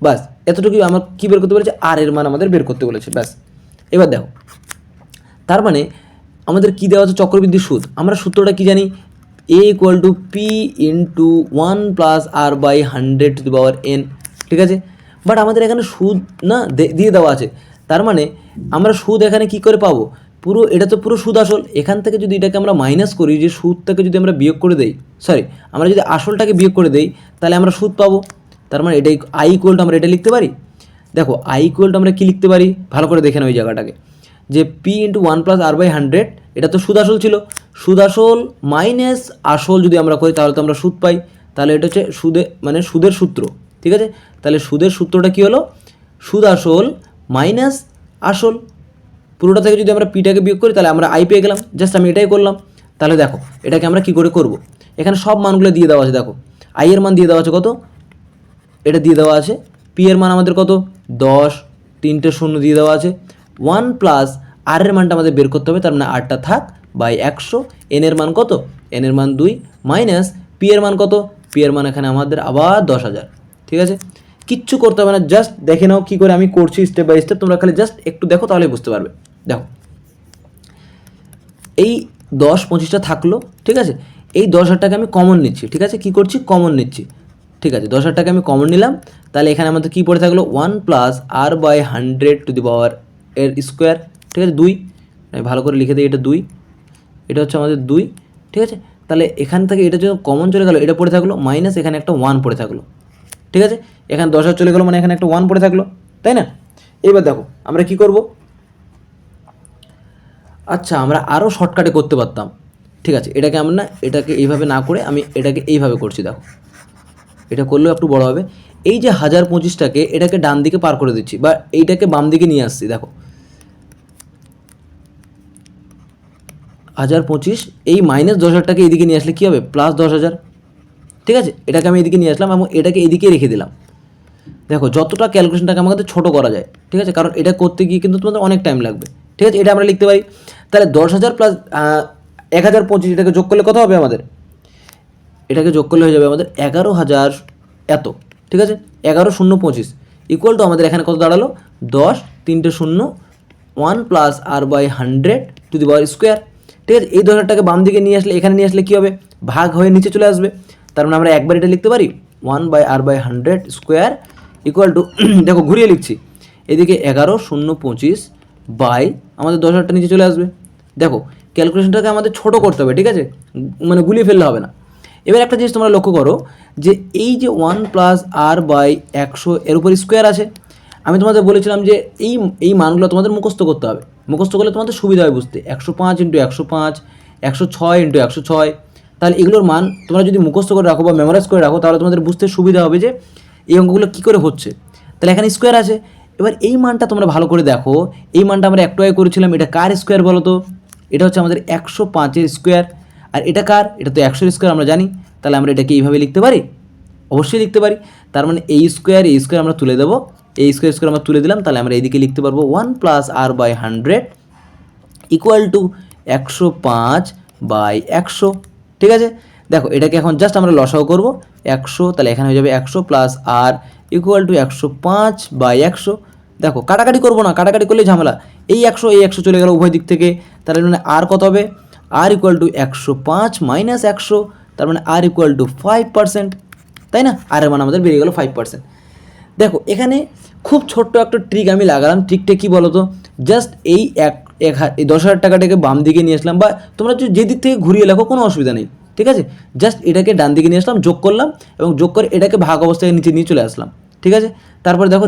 ব্যাস এতটুকুই। আমার কী বের করতে বলেছে? আর এর মান আমাদের বের করতে বলেছে, ব্যাস। এবার দেখো, তার মানে আমাদের কী দেওয়া আছে? চক্রবৃদ্ধির সুদ। আমরা সূত্রটা কী জানি? a equal to P into 1 plus r/100n। ঠিক আছে, বাট আমাদের এখানে সুদ না দিয়ে দেওয়া আছে, তার মানে আমরা সুদ এখানে কি করে পাবো? পুরো এটা তো পুরো সুদ আসল। এখান থেকে যদি এটাকে আমরা মাইনাস করি, যে সুদটাকে যদি আমরা বিয়োগ করে দেই, সরি আমরা যদি আসলটাকে বিয়োগ করে দেই, তাহলে আমরা সুদ পাবো। তার মানে এটাই আই ইকুয়াল টু আমরা এটা লিখতে পারি। দেখো আই ইকুয়াল টু আমরা কী লিখতে পারি ভালো করে দেখে নাও ওই জায়গাটাকে, যে পি ইন্টু 1 প্লাস r/100, এটা তো সুদ আসল ছিল। সুদ আসল মাইনাস আসল যদি আমরা করি তাহলে তো আমরা সুদ পাই। তাহলে এটা হচ্ছে মানে সুদের সূত্র। ঠিক আছে, তাহলে সুদের সূত্রটা কী হলো? সুদ আসল মাইনাস আসল। পুরোটা থেকে যদি আমরা পিটাকে বিয়োগ করি তাহলে আমরা আই পেয়ে গেলাম। জাস্ট আমি এটাই করলাম। তাহলে দেখো এটাকে আমরা কী করে করব? এখানে সব মানগুলো দিয়ে দেওয়া আছে। দেখো আই এর মান দিয়ে দেওয়া আছে কত? এটা দিয়ে দেওয়া আছে। পি এর মান আমাদের কত? 10, 3টে শূন্য দিয়ে দেওয়া আছে। 1 প্লাস আর এর মানটা আমাদের বের করতে হবে, তার মানে আরটা থাক বাই 100। এন এর মান কত? এন এর মান 2 মাইনাস পি এর মান কত? পি এর মান এখানে আমাদের আবার 10,000। ঠিক আছে, কিচ্ছু করতে হবে না, জাস্ট দেখে নাও কী করে আমি করছি স্টেপ বাই স্টেপ। তোমরা খালি জাস্ট একটু দেখো তাহলে বুঝতে পারবে। দেখো এই 10, 25টা থাকলো। ঠিক আছে, এই 10,000 টাকা আমি কমন নিচ্ছি। ঠিক আছে, কী করছি? কমন নিচ্ছি। ঠিক আছে, 10,000 টাকা আমি কমন নিলাম। তাহলে এখানে আমাদের কী পড়ে থাকলো? 1 প্লাস r/100 এর স্কোয়ার। ঠিক আছে, 2। আমি ভালো করে লিখে দিই, এটা 2, এটা হচ্ছে আমাদের 2। ঠিক আছে, তাহলে এখান থেকে এটা যখন কমন চলে গেলো, এটা পড়ে থাকলো মাইনাস, এখানে একটা 1 পড়ে থাকলো। ঠিক আছে, এখানে 10,000 চলে গেলো, মানে এখানে একটা 1 পড়ে থাকলো, তাই না? এবার দেখো আমরা কি করব? আচ্ছা, আমরা আরও শর্টকাটে করতে পারতাম। ঠিক আছে, এটাকে এইভাবে না করে আমি এটাকে এইভাবে করছি। দেখো এটা করলেও একটু বড় হবে। এই যে 1025টাকে এটাকে ডান দিকে পার করে দিচ্ছি, বা এইটাকে বাম দিকে নিয়ে আসছি। দেখো 1025, এই মাইনাস 10,000টাকে এইদিকে নিয়ে আসলে কী হবে? প্লাস 10,000। ঠিক আছে, এটাকে আমি এদিকে নিয়ে আসলাম এবং এটাকে এদিকে রেখে দিলাম। দেখো যতটা ক্যালকুলেশনটাকে আমাদের ছোটো করা যায়। ঠিক আছে, কারণ এটা করতে গিয়ে কিন্তু তোমাদের অনেক টাইম লাগবে। ঠিক আছে, এটা আমরা লিখতে পারি। তাহলে 10,000 প্লাস 1025, এটাকে যোগ করলে কত হবে আমাদের? এটাকে যোগ করলে হয়ে যাবে আমাদের 11,000 এত। ঠিক আছে, 11,025 ইকুয়াল টু আমাদের এখানে কত দাঁড়ালো? 10, 3টে শূন্য, 1 প্লাস r/100 ঠিক আছে, এই 10,000টাকে বাম দিকে নিয়ে আসলে, এখানে নিয়ে আসলে কী হবে? ভাগ হয়ে নিচে চলে আসবে। তার মানে আমরা একবার এটা লিখতে পারি 1/r/100 ইকুয়াল টু দেখো ঘুরিয়ে লিখছি, এদিকে 11,025 বাই আমাদের 10,000টা নিচে চলে আসবে। দেখো ক্যালকুলেশনটাকে আমাদের ছোট করতে হবে। ঠিক আছে, মানে গুলিয়ে ফেললে হবে না। এবার একটা জিনিস তোমরা লক্ষ্য করো, যে এই যে 1 প্লাস r/100 এর উপর স্কোয়ার আছে। আমি তোমাদের বলেছিলাম যে এই মানগুলো তোমাদের মুখস্থ করতে হবে। মুখস্থ করলে তোমাদের সুবিধা হয় বুঝতে। 105 × 105, 106 × 106, তাহলে এগুলোর মান তোমরা যদি মুখস্থ করে রাখো বা মেমোরাইজ করে রাখো তাহলে তোমাদের বুঝতে সুবিধা হবে যে এই অঙ্কগুলো কী করে হচ্ছে। তাহলে এখানে স্কোয়ার আছে, এবার এই মানটা তোমরা ভালো করে দেখো, এই মানটা আমরা একটু আগে করেছিলাম, এটা কার স্কোয়ার বলো তো? এটা হচ্ছে আমাদের 105-এর স্কোয়ার। আর এটা কার? এটা তো 100-এর স্কোয়ার আমরা জানি। তাহলে আমরা এটাকে এইভাবে লিখতে পারি, অবশ্যই লিখতে পারি। তার মানে এই স্কোয়ার আমরা তুলে দেবো, এই স্কোয়ার আমরা তুলে দিলাম। তাহলে আমরা এইদিকে লিখতে পারবো 1 + r/100 ইকুয়াল টু 105/100। ঠিক আছে, দেখো এটাকে এখন জাস্ট আমরা লসাও করবো 100, তাহলে এখানে হয়ে যাবে 100 + r ইকুয়াল টু 105/100। দেখো কাটাকাটি করবো না, কাটাকাটি করলে ঝামেলা, এই 100 চলে গেল উভয় দিক থেকে। তার মানে আর কত হবে? r ইকুয়াল টু 105 - 100, তার মানে r ইকুয়াল টু 5%, তাই না? আর এর মান আমাদের বেরিয়ে গেল 5%। দেখো এখানে খুব ছোট্ট একটা ট্রিক আমি লাগালাম। ট্রিকটা কী বলো তো? জাস্ট এই 10,000 টাকাটাকে বাম দিকে নিয়ে আসলাম, বা তোমরা যে দিক থেকে ঘুরিয়ে লেখো কোনো অসুবিধা নেই, ঠিক আছে? জাস্ট এটাকে ডান দিকে নিয়ে আসলাম, যোগ করলাম, এবং যোগ করে এটাকে ভাগ অবস্থায় নিচে নিয়ে চলে আসলাম, ঠিক আছে? তারপরে দেখো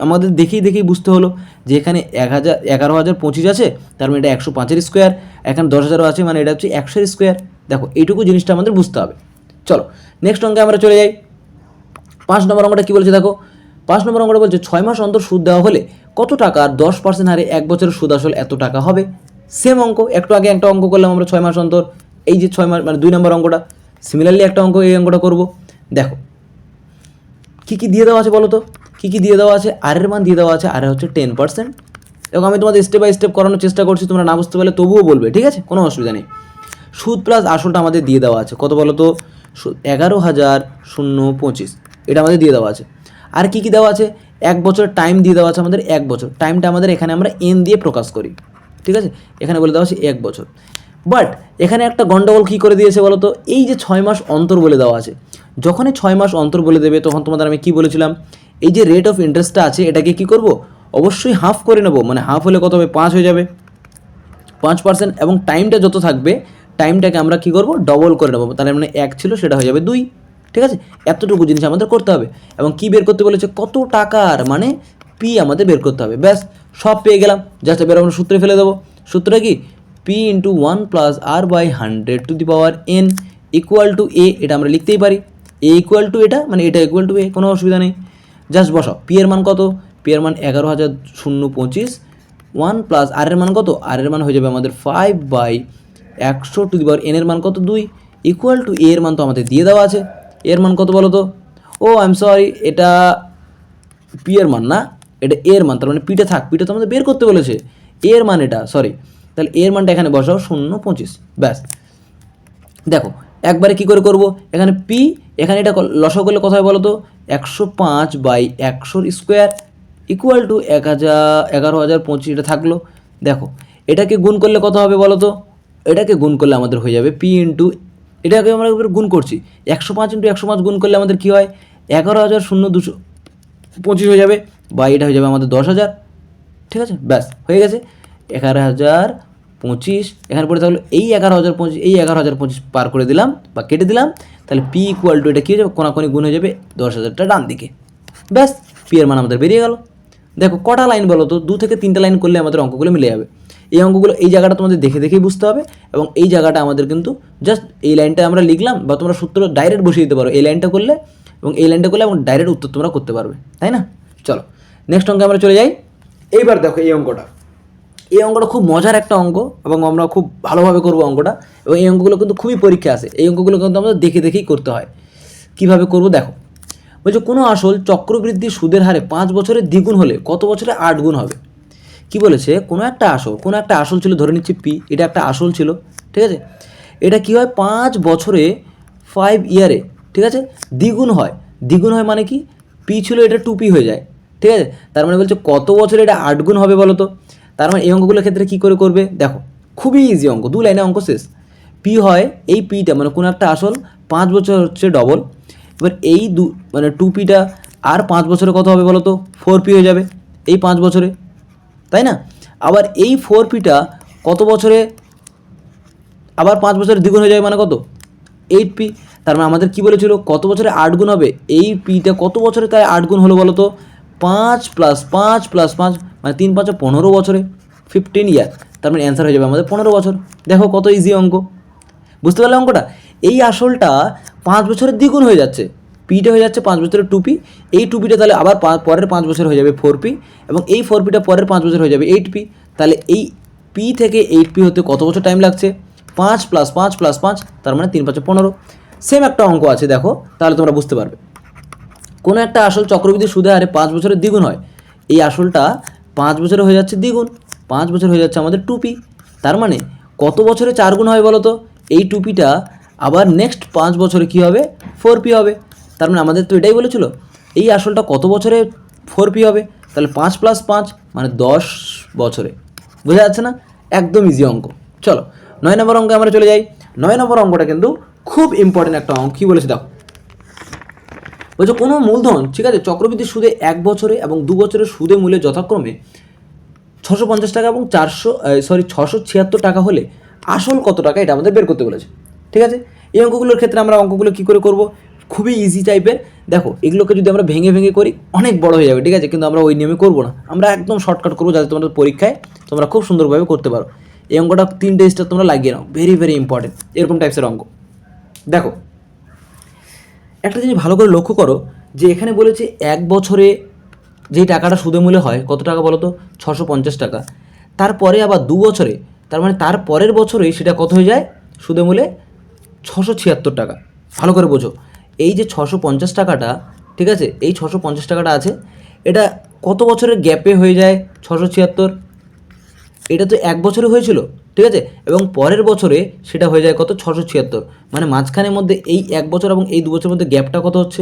আমাদের দেখেই বুঝতে হলো যে এখানে 11,025 আছে, তার মানে এটা 105-এর স্কোয়ার, এখানে 10,000 আছে, মানে এটা হচ্ছে 100-এর স্কোয়ার। দেখো এইটুকু জিনিসটা আমাদের বুঝতে হবে। চলো নেক্সট অঙ্কে আমরা চলে যাই। 5 নম্বর অঙ্কটা কী বলছে দেখো। 5 নম্বর অঙ্কটা বলছে 6 মাস অন্তর সুদ দেওয়া হলে কত টাকার 10% হারে 1 বছরের সুদ আসল এত টাকা হবে। সেম অঙ্ক, একটু আগে একটা অঙ্ক করলাম আমরা 6 মাস অন্তর, এই যে 6 মাস মানে 2 নম্বর অঙ্কটা, সিমিলারলি একটা অঙ্ক এই অঙ্কটা করব। দেখো কী দিয়ে দেওয়া আছে বলো তো? কী দিয়ে দেওয়া আছে? আর এর মান দিয়ে দেওয়া আছে, আর হচ্ছে 10%। দেখো আমি তোমাদের স্টেপ বাই স্টেপ করানোর চেষ্টা করছি, তোমরা না বুঝতে পারলে তবুও বলবে, ঠিক আছে, কোনো অসুবিধা নেই। সুদ প্লাস আসলটা আমাদের দিয়ে দেওয়া আছে, কত বলো তো? 11,025, এটা আমাদের দিয়ে দেওয়া আছে। আর কী দেওয়া আছে? 1 বছর টাইম দিয়ে দেওয়া আছে আমাদের, 1 বছর টাইমটা আমাদের এখানে আমরা এন দিয়ে প্রকাশ করি, ঠিক আছে? এখানে বলে দেওয়া আছে 1 বছর। বাট এখানে একটা গন্ডগোল কী করে দিয়েছে বলো তো? এই যে 6 মাস অন্তর বলে দেওয়া আছে, যখনই 6 মাস অন্তর বলে দেবে তখন তোমাদের আমি কী বলেছিলাম, এই যে রেট অফ ইন্টারেস্টটা আছে এটাকে কী করব? অবশ্যই হাফ করে নেব, মানে হাফ হলে কত হবে? 5 হয়ে যাবে, 5%, এবং টাইমটা যত থাকবে টাইমটাকে আমরা কী করব? ডবল করে নেবো, তাহলে মানে 1 ছিল সেটা হয়ে যাবে 2, ঠিক আছে? এতটুকু জিনিস আমাদের করতে হবে। এবং কি বের করতে বলেছে? কত টাকার, মানে পি আমাদের বের করতে হবে। ব্যাস সব পেয়ে গেলাম, জাস্ট এবার আমরা সূত্রে ফেলে দেবো। সূত্রটা কি? P into 1 + r/100 equal to A, এটা আমরা লিখতেই পারি। এ ইকুয়াল টু এটা, মানে এটা ইকুয়াল টু এ, কোনো অসুবিধা নেই। জাস্ট বসাও, পি এর মান কত? পি এর মান 11,025, 1 + আর এর মান কত? আর এর মান হয়ে যাবে আমাদের 5/100 এর মান কত? 2 ইকুয়াল টু এর মান তো আমাদের দিয়ে দেওয়া আছে, এর মান কত বলো তো? ও আই এম সরি, এটা পি এর মান না, এটা এর মান, তার মানে পিটা থাক, পিটা তো আমাদের বের করতে বলেছে, এর মান এটা, সরি। তাহলে এর মানটা এখানে বসাও 0.25, ব্যাস। দেখো একবারে কি করে করব? এখানে পি, এখানে এটা লসাগু করলে কত হয় বলো তো? 105/100 স্কোয়ার ইকুয়াল টু 11,025, এটা থাকলো। দেখো এটাকে গুণ করলে কত হবে বলো তো? এটাকে গুণ করলে আমাদের হয়ে যাবে পি ইন্টু, এটাকে আমরা গুণ করছি, 105 × 105 গুণ করলে আমাদের কী হয়? 11,025 হয়ে যাবে, বা এটা হয়ে যাবে আমাদের 10,000, ঠিক আছে? ব্যাস হয়ে গেছে 11,025। এখানে পড়ে থাকলো এই 11,025, এই 11,025 পার করে দিলাম বা কেটে দিলাম, তাহলে পি ইকুয়াল টু এটা কী হয়ে যাবে? কোনাকোনি গুণ হয়ে যাবে 10,000টা ডান দিকে, ব্যাস পি এর মান আমাদের বেরিয়ে গেল। দেখো কটা লাইন বলো তো? 2 থেকে 3টা লাইন করলে আমাদের অঙ্কগুলো মিলে যাবে। এই অঙ্কগুলো এই জায়গাটা তোমাদের দেখেই বুঝতে হবে, এবং এই জায়গাটা আমাদের কিন্তু জাস্ট এই লাইনটা আমরা লিখলাম, বা তোমরা সূত্র ডাইরেক্ট বসিয়ে দিতে পারো এই লাইনটা করলে, এবং এই লাইনটা করলে এবং ডাইরেক্ট উত্তর তোমরা করতে পারবে, তাই না? চলো নেক্সট অঙ্কে আমরা চলে যাই। এইবার দেখো এই অঙ্কটা খুব মজার একটা অঙ্ক, এবং আমরা খুব ভালোভাবে করবো অঙ্কটা, এবং এই অঙ্কগুলো কিন্তু খুবই পরীক্ষা আসে, এই অঙ্কগুলো কিন্তু আমাদের দেখেই করতে হয়। কীভাবে করবো দেখো, বলছে কোনো আসল চক্রবৃদ্ধি সুদের হারে 5 বছরে দ্বিগুণ হলে কত বছরে 8 গুণ হবে। কি বলেছে? কোনো একটা আসল ছিল, ধরে নিচ্ছি পি, এটা একটা আসল ছিল, ঠিক আছে? এটা কি হয়? 5 বছরে 5 ইয়ারে, ঠিক আছে, দ্বিগুণ হয় মানে কি? পি ছিল, এটা 2p হয়ে যায়, ঠিক আছে? তার মানে বলছে কত বছরে এটা 8 গুণ হবে বলো তো? তার মানে এই অঙ্কগুলোর ক্ষেত্রে কী করে করবে দেখো, খুবই ইজি অঙ্ক, 2 লাইনে অঙ্ক শেষ। পি হয় এই পিটা, মানে কোনো একটা আসল 5 বছর হচ্ছে ডবল, এবার এই মানে 2pটা আর 5 বছরে কত হবে বলো তো? 4p হয়ে যাবে এই 5 বছরে, তাই না? আবার এই 4pটা কত বছরে আবার 5 বছরে দ্বিগুণ হয়ে যাবে, মানে কত? 8p। তার মানে আমাদের কী বলেছিল? কত বছরে 8 গুণ হবে? এই পিটা কত বছরে তাই 8 গুণ হলো বলো তো? 5 + 5 + 5, মানে 3 × 5 = 15 বছরে, 15 ইয়ার। তার মানে অ্যান্সার হয়ে যাবে আমাদের 15 বছর। দেখো কত ইজি অঙ্ক, বুঝতে পারলে অঙ্কটা? এই আসলটা 5 বছরের দ্বিগুণ হয়ে যাচ্ছে। পিটা হয়ে যাচ্ছে 5 বছরের 2p, এই 2pটা তাহলে আবার পরের 5 বছর হয়ে যাবে 4p, এবং এই 4pটা পরের 5 বছর হয়ে যাবে 8p। তাহলে এই p থেকে 8p হতে কত বছর টাইম লাগছে? 5 + 5 + 5, তার মানে 3 × 5 = 15। সেম একটা অঙ্ক আছে, দেখো তাহলে তোমরা বুঝতে পারবে। কোনো একটা আসল চক্রবৃদ্ধি সুদের হারে 5 বছরের দ্বিগুণ হয়, এই আসলটা 5 বছরে হয়ে যাচ্ছে দ্বিগুণ, 5 বছর হয়ে যাচ্ছে আমাদের 2p। তার মানে কত বছরে 4 গুণ হয় বলো তো? এই 2pটা আবার নেক্সট 5 বছরে কী হবে? 4p হবে। তার মানে আমাদের তো এটাই বলেছিল এই আসলটা কত বছরে 4p হবে, তাহলে 5 + 5 মানে 10 বছরে। বোঝা যাচ্ছে না? একদম ইজি অঙ্ক। চলো 9 নম্বর অঙ্কে আমরা চলে যাই। 9 নম্বর অঙ্কটা কিন্তু খুব ইম্পর্টেন্ট একটা অঙ্ক। কী বলেছে দেখো, বলছে কোনো মূলধন, ঠিক আছে, চক্রবৃদ্ধি সুদে 1 বছরে এবং 2 বছরের সুদে মূল্যে যথাক্রমে 650 টাকা এবং 676 টাকা হলে আসল কত টাকা, এটা আমাদের বের করতে বলেছে। ঠিক আছে, এই অঙ্কগুলোর ক্ষেত্রে আমরা অঙ্কগুলো কী করে করব? খুবই ইজি টাইপের। দেখো এগুলোকে যদি আমরা ভেঙে ভেঙে করি অনেক বড় হয়ে যাবে, ঠিক আছে, কিন্তু আমরা ওই নিয়মে করবো না, আমরা একদম শর্টকাট করবো যাতে তোমাদের পরীক্ষায় তোমরা খুব সুন্দরভাবে করতে পারো। এই অঙ্কটা 3টে স্টার তোমরা লাগিয়ে নাও, ভেরি ভেরি ইম্পর্টেন্ট এরকম টাইপসের অঙ্ক। দেখো একটা জিনিস ভালো করে লক্ষ্য করো যে এখানে বলেছে 1 বছরে যেই টাকাটা সুদে মূল্যে হয় কত টাকা বলো তো? 650 টাকা। তারপরে আবার 2 বছরে, তার মানে তার পরের বছরেই সেটা কত হয়ে যায় সুদে মূল্যে? 676 টাকা। ভালো করে বোঝো, এই যে 650 টাকাটা, ঠিক আছে, এই 650 টাকাটা আছে, এটা কত বছরের গ্যাপে হয়ে যায় 676? এটা তো 1 বছরে হয়েছিল, ঠিক আছে, এবং পরের বছরে সেটা হয়ে যায় কত? 676। মানে মাঝখানের মধ্যে এই 1 বছর এবং এই 2 বছরের মধ্যে গ্যাপটা কত হচ্ছে?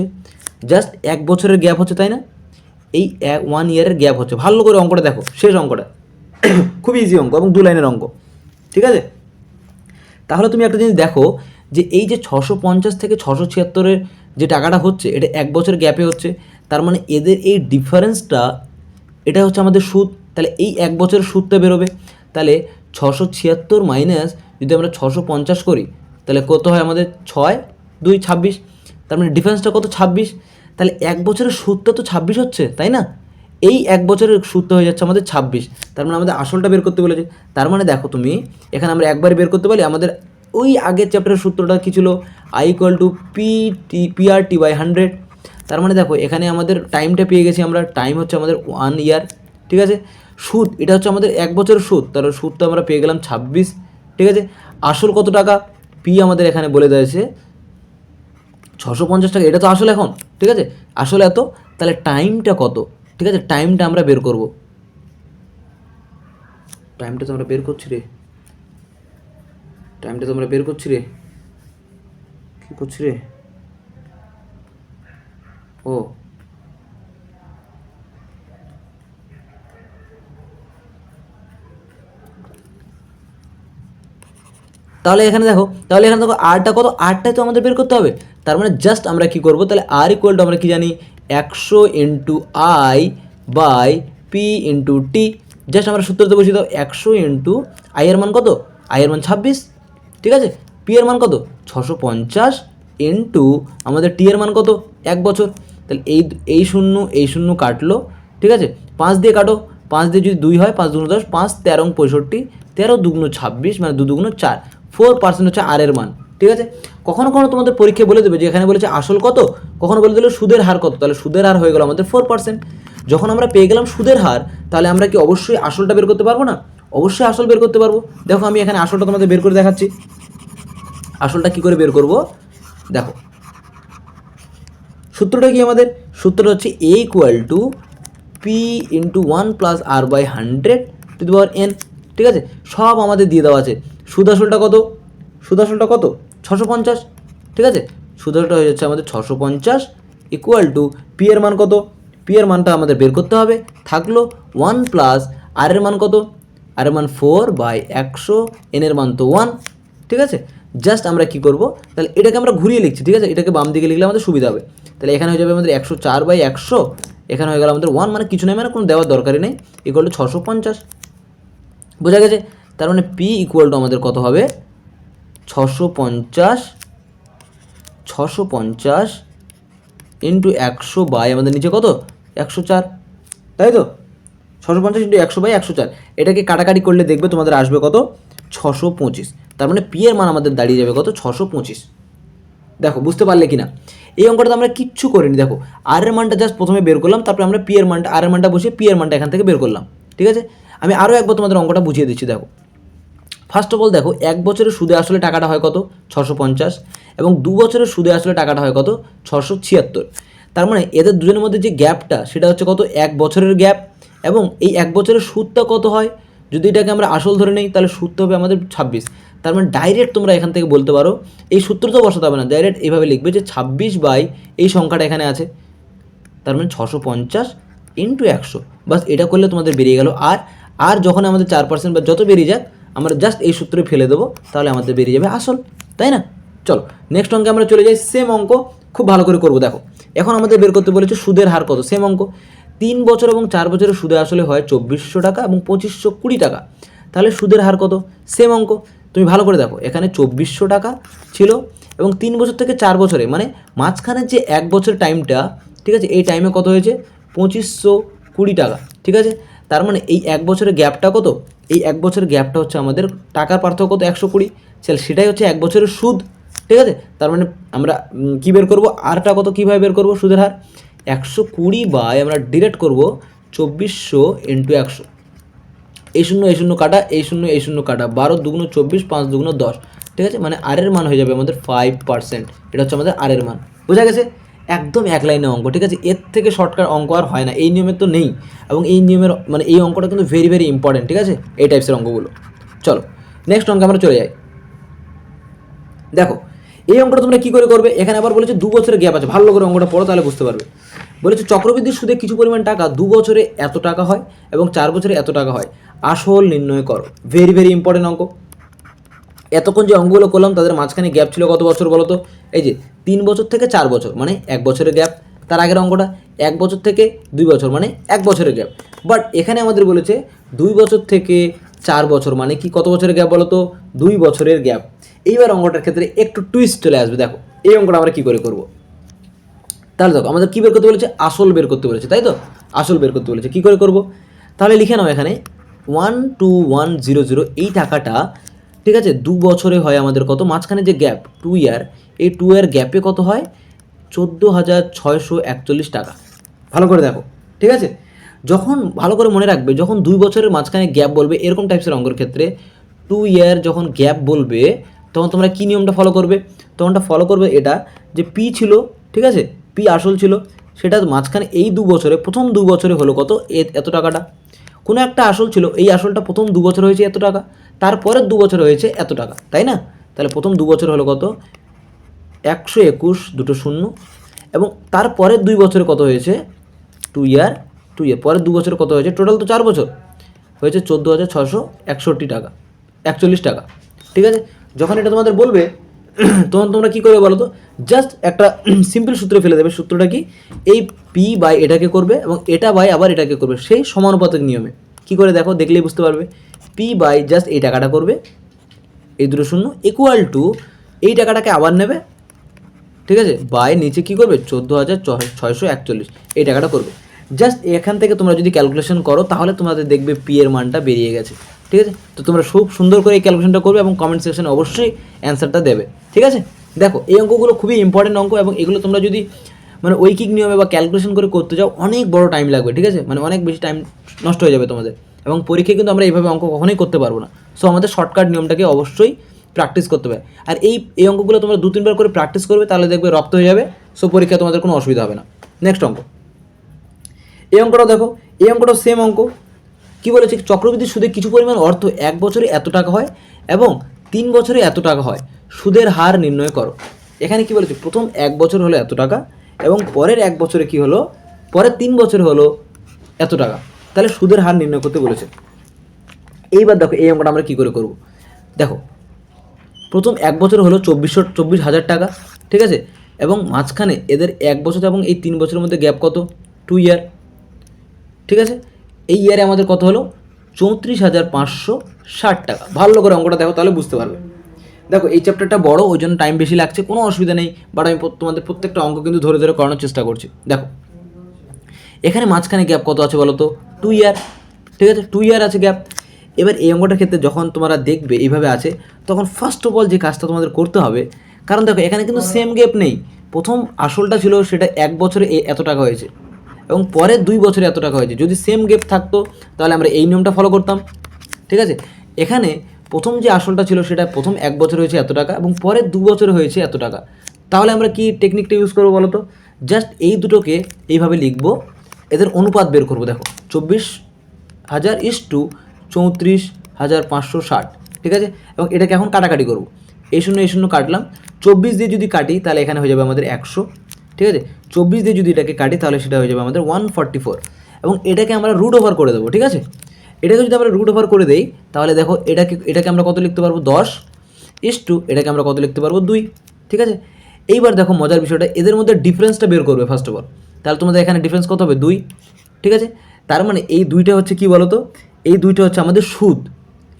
জাস্ট 1 বছরের গ্যাপ হচ্ছে, তাই না? এই 1 ইয়ারের গ্যাপ হচ্ছে। ভালো করে অঙ্কটা দেখো, শেষ অঙ্কটা খুব ইজি অঙ্ক এবং 2 লাইনের অঙ্ক, ঠিক আছে। তাহলে তুমি একটা জিনিস দেখো যে এই যে 650 থেকে 676-এর যে টাকাটা হচ্ছে, এটা 1 বছর গ্যাপে হচ্ছে। তার মানে এদের এই ডিফারেন্সটা, এটা হচ্ছে আমাদের সুদ। তাহলে এই 1 বছরের সুদটা বেরোবে। তাহলে 676 মাইনাস যদি আমরা 650 করি তাহলে কত হয় আমাদের? 6 2 26। তার মানে ডিফারেন্সটা কত? 26। তাহলে 1 বছরের সুদটা তো 26 হচ্ছে, তাই না? এই 1 বছরের সুদটা হয়ে যাচ্ছে আমাদের 26। তার মানে আমাদের আসলটা বের করতে বলেছে। তার মানে দেখো তুমি এখানে আমরা একবারে বের করতে পারি। আমাদের ওই আগের চ্যাপ্টারের সূত্রটা কী ছিল? I = PRT/100। তার মানে দেখো এখানে আমাদের টাইমটা পেয়ে গেছি আমরা, টাইম হচ্ছে আমাদের 1 ইয়ার, ঠিক আছে। সুদ এটা হচ্ছে আমাদের 1 বছরের সুদ, তার সুদটা আমরা পেয়ে গেলাম 26, ঠিক আছে। আসল কত টাকা? পি আমাদের এখানে বলে দিয়েছে 650 টাকা, এটা তো আসল এখন, ঠিক আছে, আসল এত। তাহলে টাইমটা কত? ঠিক আছে, টাইমটা আমরা বের করব। টাইমটা তো আমরা বের করছি রে, টাইমটা তো আমরা বের করছি রে, কী করছি রে? ও তাহলে এখানে দেখো, আরটা কত? আরটাই তো আমাদের বের করতে হবে। তার মানে জাস্ট আমরা কি করব? তাহলে আর ইকুয়াল টু আমরা কি জানি? 100 × I/P/T। জাস্ট আমরা সূত্রতে বসিয়ে দাও, 100 × I এর মান কত? I এর মান 26, ঠিক আছে। P এর মান কত? 650 ইন্টু আমাদের T এর মান কত? 1 বছর। তাহলে এই শূন্য এই শূন্য কাটলো, ঠিক আছে, 5 দিয়ে কাটো, 5 দিয়ে যদি 2 হয়, 5 × 2 = 10, 5 13 × 65, 13 × 2 = 26, মানে 2 × 2 = 4। 4% হচ্ছে আর এর মান, ঠিক আছে। কখনো কখনো তোমাদের পরীক্ষায় বলে দেবে যে এখানে বলেছে আসল কত, কখনো বলে দিল সুদের হার কত। তাহলে সুদের হার হয়ে গেল আমাদের 4%। যখন আমরা পেয়ে গেলাম সুদের হার, তাহলে আমরা কি অবশ্যই আসলটা বের করতে পারবো না? অবশ্যই আসল বের করতে পারবো। দেখো আমি এখানে আসলটা তোমাদের বের করে দেখাচ্ছি। আসলটা কি করে বের করব? দেখো সূত্রটা কি আমাদের? সূত্রটা হচ্ছে A = P × 1 + R/100^n, ঠিক আছে। সব আমাদের দিয়ে দেওয়া আছে। সুদ আসলটা কত? সুদ আসলটা কত? 650, ঠিক আছে। সুদ আসলটা হয়ে যাচ্ছে আমাদের 650 = P এর মান কত? P এর মানটা আমাদের বের করতে হবে। থাকলো 1 + R এর মান কত? R এর মান 4/100, n এর মান তো 1, ঠিক আছে। জাস্ট আমরা কি করব? তাহলে এটাকে আমরা ঘুরিয়ে লিখছি, ঠিক আছে, এটাকে বাম দিকে লিখলে আমাদের সুবিধা হবে। তাহলে এখানে হয়ে যাবে আমাদের 104/100, এখানে হয়ে গেল আমাদের 1, মানে কিছু নেই, মানে কোনো দেওয়ার দরকারই নেই, = 650। বোঝা গেছে? তার মানে P = আমাদের কত হবে? 650 × 100 আমাদের নিচে কত? 104, তাই তো? 650 × 100/104। এটাকে কাটাকাটি করলে দেখবে তোমাদের আসবে কত? 625। তার মানে P এর মান আমাদের দাঁড়িয়ে যাবে কত? 625। দেখো বুঝতে পারলে কি না? এই অঙ্কটা আমরা কিচ্ছু করিনি। দেখো আর এর মানটা জাস্ট প্রথমে বের করলাম, তারপরে আমরা পি এর মানটা, আর এর মানটা বসিয়ে পি এর মানটা এখান থেকে বের করলাম। ঠিক আছে, আমি আরও একবার তোমাদের অঙ্কটা বুঝিয়ে দিচ্ছি। দেখো ফার্স্ট অফ অল দেখো, 1 বছরের সুদে আসলে টাকাটা হয় কত? 650, এবং 2 বছরের সুদে আসলে টাকাটা হয় কত? 676। তার মানে এদের দুজনের মধ্যে যে গ্যাপটা সেটা হচ্ছে কত? 1 বছরের গ্যাপ। এবং এই 1 বছরের সুদটা কত হয়? যদি এটাকে আমরা আসল ধরে নিই তাহলে সুদটা হবে আমাদের 26। তার মানে ডাইরেক্ট তোমরা এখান থেকে বলতে পারো, এই সূত্র তো বসাতে হবে না, ডাইরেক্ট এইভাবে লিখবে যে 26 বাই এই সংখ্যাটা এখানে আছে, তার মানে 650 ইন্টু 100। বাস এটা করলে তোমাদের বেরিয়ে গেল। আর যখন আমাদের 4% বা যত বেরিয়ে যাক আমরা জাস্ট এই সূত্রে ফেলে দেবো, তাহলে আমাদের বেরিয়ে যাবে আসল, তাই না? চলো নেক্সট অঙ্কে আমরা চলে যাই। সেম অঙ্ক, খুব ভালো করে করবো। দেখো এখন আমাদের বের করতে বলেছে সুদের হার কত। সেম অঙ্ক, 3 বছর এবং 4 বছরের সুদে আসলে হয় 2400 টাকা এবং 2520 টাকা। তাহলে সুদের হার কত? সেম অঙ্ক, তুমি ভালো করে দেখো, এখানে 2400 টাকা ছিল এবং 3 বছর থেকে 4 বছরে, মানে মাঝখানে যে 1 বছর টাইমটা, ঠিক আছে, এই টাইমে কত হয়েছে? 2520 টাকা। ঠিক আছে, তার মানে এই 1 বছরের গ্যাপটা কত? এই 1 বছরের গ্যাপটা হচ্ছে আমাদের টাকার পার্থক্য কত? 120। চল সেটাই হচ্ছে 1 বছরের সুদ। ঠিক আছে, তার মানে আমরা কী বের করবো? আরটা কত, কীভাবে বের করবো সুদের হার? 120 বাই আমরা ডিরেক্ট করবো 2400 ইন্টু 100। এই শূন্য কাটা, এই শূন্য কাটা, 12 দুগুণ 24, 5 দুগুণ 10। ঠিক আছে, মানে আর এর মান হয়ে যাবে আমাদের 5%। এটা হচ্ছে আমাদের আর এর মান। বোঝা গেছে? একদম এক লাইনে অঙ্ক। ঠিক আছে, এর থেকে শর্টকাট অঙ্ক আর হয় না, এই নিয়মের তো নেই। এবং এই নিয়মের মানে এই অঙ্কটা কিন্তু ভেরি ভেরি ইম্পর্টেন্ট। ঠিক আছে, এই টাইপসের অঙ্কগুলো। চলো নেক্সট অঙ্কে আমরা চলে যাই। দেখো এই অঙ্কটা তোমরা কী করে করবে? এখানে আবার বলেছে 2 বছরের গ্যাপ আছে, ভালো করে অঙ্কটা পড়ো তাহলে বুঝতে পারবে। বলেছে চক্রবৃদ্ধি সুদে কিছু পরিমাণ টাকা 2 বছরে এত টাকা হয় এবং 4 বছরে এত টাকা হয়, আসল নির্ণয় করো। ভেরি ভেরি ইম্পর্টেন্ট অঙ্ক। এতক্ষণ যে অঙ্কগুলো করলাম তাদের মাঝখানে গ্যাপ ছিল কত বছর বলো তো? এই যে 3 বছর থেকে 4 বছর, মানে 1 বছরের গ্যাপ। তার আগের অঙ্কটা 1 বছর থেকে 2 বছর, মানে 1 বছরের গ্যাপ। বাট এখানে আমাদের বলেছে 2 বছর থেকে 4 বছর, মানে কি কত বছরের গ্যাপ বলো তো? 2 বছরের গ্যাপ। এইবার অঙ্কটার ক্ষেত্রে একটু টুইস্ট চলে আসবে। দেখো এই অঙ্কটা আমরা কী করে করব? তাহলে দেখো আমাদের কী বের করতে বলেছে? আসল বের করতে বলেছে, তাই তো? আসল বের করতে বলেছে, কী করে করব? তাহলে লিখে নাও এখানে 12100 এই টাকাটা, ঠিক আছে, 2 বছরে হয় আমাদের কত? মাঝখানে যে গ্যাপ 2 ইয়ার, এই 2 ইয়ার গ্যাপে কত হয়? 14,641 টাকা। ভালো করে দেখো, ঠিক আছে? যখন ভালো করে মনে রাখবে, যখন 2 বছরের মাঝখানে গ্যাপ বলবে এরকম টাইপসের অঙ্কের ক্ষেত্রে, 2 ইয়ার যখন গ্যাপ বলবে তখন তোমরা কী নিয়মটা ফলো করবে? তখনটা ফলো করবে এটা, যে পি ছিল, ঠিক আছে, পি আসল ছিল, সেটা মাঝখানে এই 2 বছরে, প্রথম 2 বছরে হলো কত? এত টাকাটা। কোনো একটা আসল ছিল, এই আসলটা প্রথম 2 বছর হয়েছে এত টাকা, তারপরের 2 বছর হয়েছে এত টাকা, তাই না? তাহলে প্রথম 2 বছর হলো কত? 121, দুটো শূন্য। এবং তারপরের 2 বছরে কত হয়েছে? 2 ইয়ার, পরের 2 বছরে কত হয়েছে? টোটাল তো 4 বছর হয়েছে 14,661 টাকা, 41 টাকা। ঠিক আছে, যখন এটা তোমাদের বলবে তখন তোমরা কী করবে বলো তো? জাস্ট একটা সিম্পল সূত্রে ফেলে দেবে। সূত্রটা কি? এই পি বাই এটাকে করবে এবং এটা বাই আবার এটাকে করবে, সেই সমানুপাতিক নিয়মে। কী করে দেখো, দেখলেই বুঝতে পারবে। পি বাই জাস্ট এই টাকাটা করবে, এই দুটো শূন্য, ইকুয়াল টু এই টাকাটাকে আবার নেবে, ঠিক আছে, বাই নিচে কী করবে? 14,641 এই টাকাটা করবে। জাস্ট এখান থেকে তোমরা যদি ক্যালকুলেশন করো তাহলে তোমাদের দেখবে পি এর মানটা বেরিয়ে গেছে। ঠিক আছে, তো তোমরা খুব সুন্দর করে এই ক্যালকুলেশনটা করবে এবং কমেন্ট সেকশনে অবশ্যই অ্যান্সারটা দেবে। ঠিক আছে, দেখো এই অঙ্কগুলো খুবই ইম্পর্টেন্ট অঙ্ক এবং এগুলো তোমরা যদি মানে ঐকিক নিয়মে বা ক্যালকুলেশন করে করতে যাও অনেক বড় টাইম লাগবে। ঠিক আছে, মানে অনেক বেশি টাইম নষ্ট হয়ে যাবে তোমাদের, এবং পরীক্ষায় কিন্তু আমরা এইভাবে অঙ্ক কখনোই করতে পারবো না। সো আমাদের শর্টকাট নিয়মটাকে অবশ্যই প্র্যাকটিস করতে হবে। আর এই অঙ্কগুলো তোমরা 2-3 বার করে প্র্যাকটিস করবে, তাহলে দেখবে রপ্ত হয়ে যাবে। সো পরীক্ষায় তোমাদের কোনো অসুবিধা হবে না। নেক্সট অঙ্ক, এই অঙ্কটাও দেখো, এই অঙ্কটাও সেম অঙ্ক। কী বলেছে? চক্রবৃদ্ধি সুদে কিছু পরিমাণ অর্থ 1 বছরে এত টাকা হয় এবং 3 বছরে এত টাকা হয়, সুদের হার নির্ণয় করো। এখানে কি বলেছে? প্রথম 1 বছর হলো এত টাকা এবং পরের 1 বছরে কি হলো? পরের 3 বছরে হলো এত টাকা। তাহলে সুদের হার নির্ণয় করতে বলেছে। এইবার দেখো এই অঙ্কটা আমরা কী করে করব। দেখো প্রথম 1 বছর হলো 24,000 টাকা, ঠিক আছে, এবং মাঝখানে এদের 1 বছর এবং এই 3 বছরের মধ্যে গ্যাপ কত? 2 ইয়ার। ঠিক আছে, এই ইয়ারে আমাদের কত হলো? 34,560 টাকা। ভালো করে অঙ্কটা দেখো তাহলে বুঝতে পারবে। দেখো এই চ্যাপ্টারটা বড়, ওই জন্য টাইম বেশি লাগছে, কোনো অসুবিধা নেই, বাট আমি তোমাদের প্রত্যেকটা অঙ্ক কিন্তু ধরে ধরে করানোর চেষ্টা করছি। দেখো এখানে মাঝখানে গ্যাপ কত আছে বলো তো? 2 ইয়ার। ঠিক আছে, 2 ইয়ার আছে গ্যাপ। এবার এই অঙ্কটার ক্ষেত্রে যখন তোমরা দেখবে এইভাবে আছে, তখন ফার্স্ট অফ অল যে কাজটা তোমাদের করতে হবে, কারণ দেখো এখানে কিন্তু সেম গ্যাপ নেই, প্রথম আসলটা ছিল সেটা 1 বছরে এত টাকা হয়েছে এবং পরের 2 বছরে এত টাকা হয়েছে। যদি সেম গ্যাপ থাকতো তাহলে আমরা এই নিয়মটা ফলো করতাম, ঠিক আছে। এখানে প্রথম যে আসলটা ছিল সেটা প্রথম 1 বছর হয়েছে এত টাকা এবং পরের 2 বছরে হয়েছে এত টাকা। তাহলে আমরা কি টেকনিকটা ইউজ করবো বলো তো? জাস্ট এই দুটোকে এইভাবে লিখবো, এদের অনুপাত বের করবো। দেখো 24,000 ইস টু 34,560, ঠিক আছে। এবং এটাকে এখন কাটাকাটি করবো, এই শূন্য কাটলাম, 24 দিয়ে যদি কাটি তাহলে এখানে হয়ে যাবে আমাদের 100, ঠিক আছে। 24 দিয়ে যদি এটাকে কাটি তাহলে সেটা হয়ে যাবে আমাদের 144 এবং এটাকে আমরা রুট ওভার করে দেবো, ঠিক আছে। এটাকে যদি আমরা রুট ওভার করে দেই তাহলে দেখো এটাকে আমরা কত লিখতে পারবো 10 ইস টু এটাকে আমরা কত লিখতে পারবো 2, ঠিক আছে। এইবার দেখো মজার বিষয়টা, এদের মধ্যে ডিফারেন্সটা বের করবে ফার্স্ট অফ অল। তাহলে তোমাদের এখানে ডিফারেন্স কত হবে 2, ঠিক আছে। তার মানে এই দুইটা হচ্ছে কি বলো তো, এই দুইটা হচ্ছে আমাদের সুদ,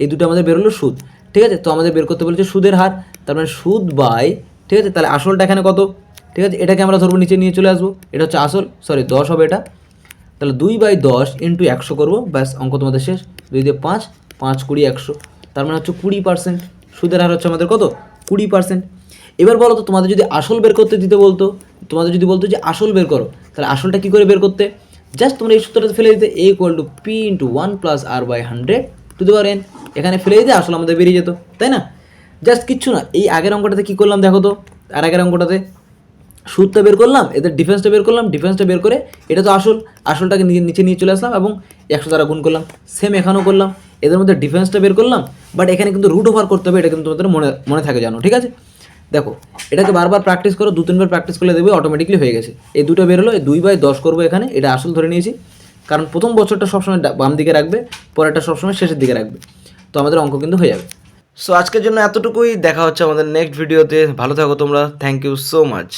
এই দুটো আমাদের বেরোলো সুদ, ঠিক আছে। তো আমাদের বের করতে বলেছে সুদের হার, তার মানে সুদ বাই, ঠিক আছে। তাহলে আসলটা এখানে কত, ঠিক আছে, এটাকে আমরা ধরবো নিচে নিয়ে চলে আসবো, এটা হচ্ছে আসল, সরি 10 হবে এটা। তাহলে 2/10 ইন্টু 100 করবো, ব্যাস অঙ্ক তোমাদের শেষ। 2 দিয়ে 5, 5 20 100, তার মানে হচ্ছে 20%। সুদের হার হচ্ছে আমাদের কত 20%। এবার বলো তো তোমাদের যদি আসল বের করতে দিতে বলতো, তোমাদের যদি বলতো যে আসল বের করো, তাহলে আসলটা কী করে বের করতে? জাস্ট তোমরা এই সূত্রটা ফেলে দিতে, a = p × 1 + r/100 এখানে ফেলে দিতে আসল আমাদের বেরিয়ে যেত, তাই না? জাস্ট কিচ্ছু না, এই আগের অঙ্কটাতে কী করলাম দেখো তো, আর আগের অঙ্কটাতে সুদটা বের করলাম, এদের ডিফারেন্সটা বের করলাম, ডিফারেন্সটা বের করে এটা তো আসলটাকে নিচে নিয়ে চলে আসলাম এবং 100 দ্বারা গুণ করলাম। সেম এখানেও করলাম, এদের মধ্যে ডিফারেন্সটা বের করলাম, বাট এখানে কিন্তু রুট ওভার করতে হবে, এটা কিন্তু তোমাদের মনে থাকে জানো, ঠিক আছে। দেখো এটাকে বারবার প্র্যাকটিস করো, 2-3 বার প্র্যাকটিস করলে দেখবে অটোমেটিকলি হয়ে গেছে। এই দুটো বেরোলো, এই 2/10 করবো এখানে, এটা আসল ধরে নিয়েছি, কারণ প্রথম বছরটা সবসময় বাম দিকে রাখবে, পরেরটা সবসময় শেষের দিকে রাখবে, তো আমাদের অঙ্ক কিন্তু হয়ে যাবে। সো আজকের জন্য এতটুকুই, দেখা হচ্ছে আমাদের নেক্সট ভিডিওতে। ভালো থাকো তোমরা, থ্যাংক ইউ সো মাচ।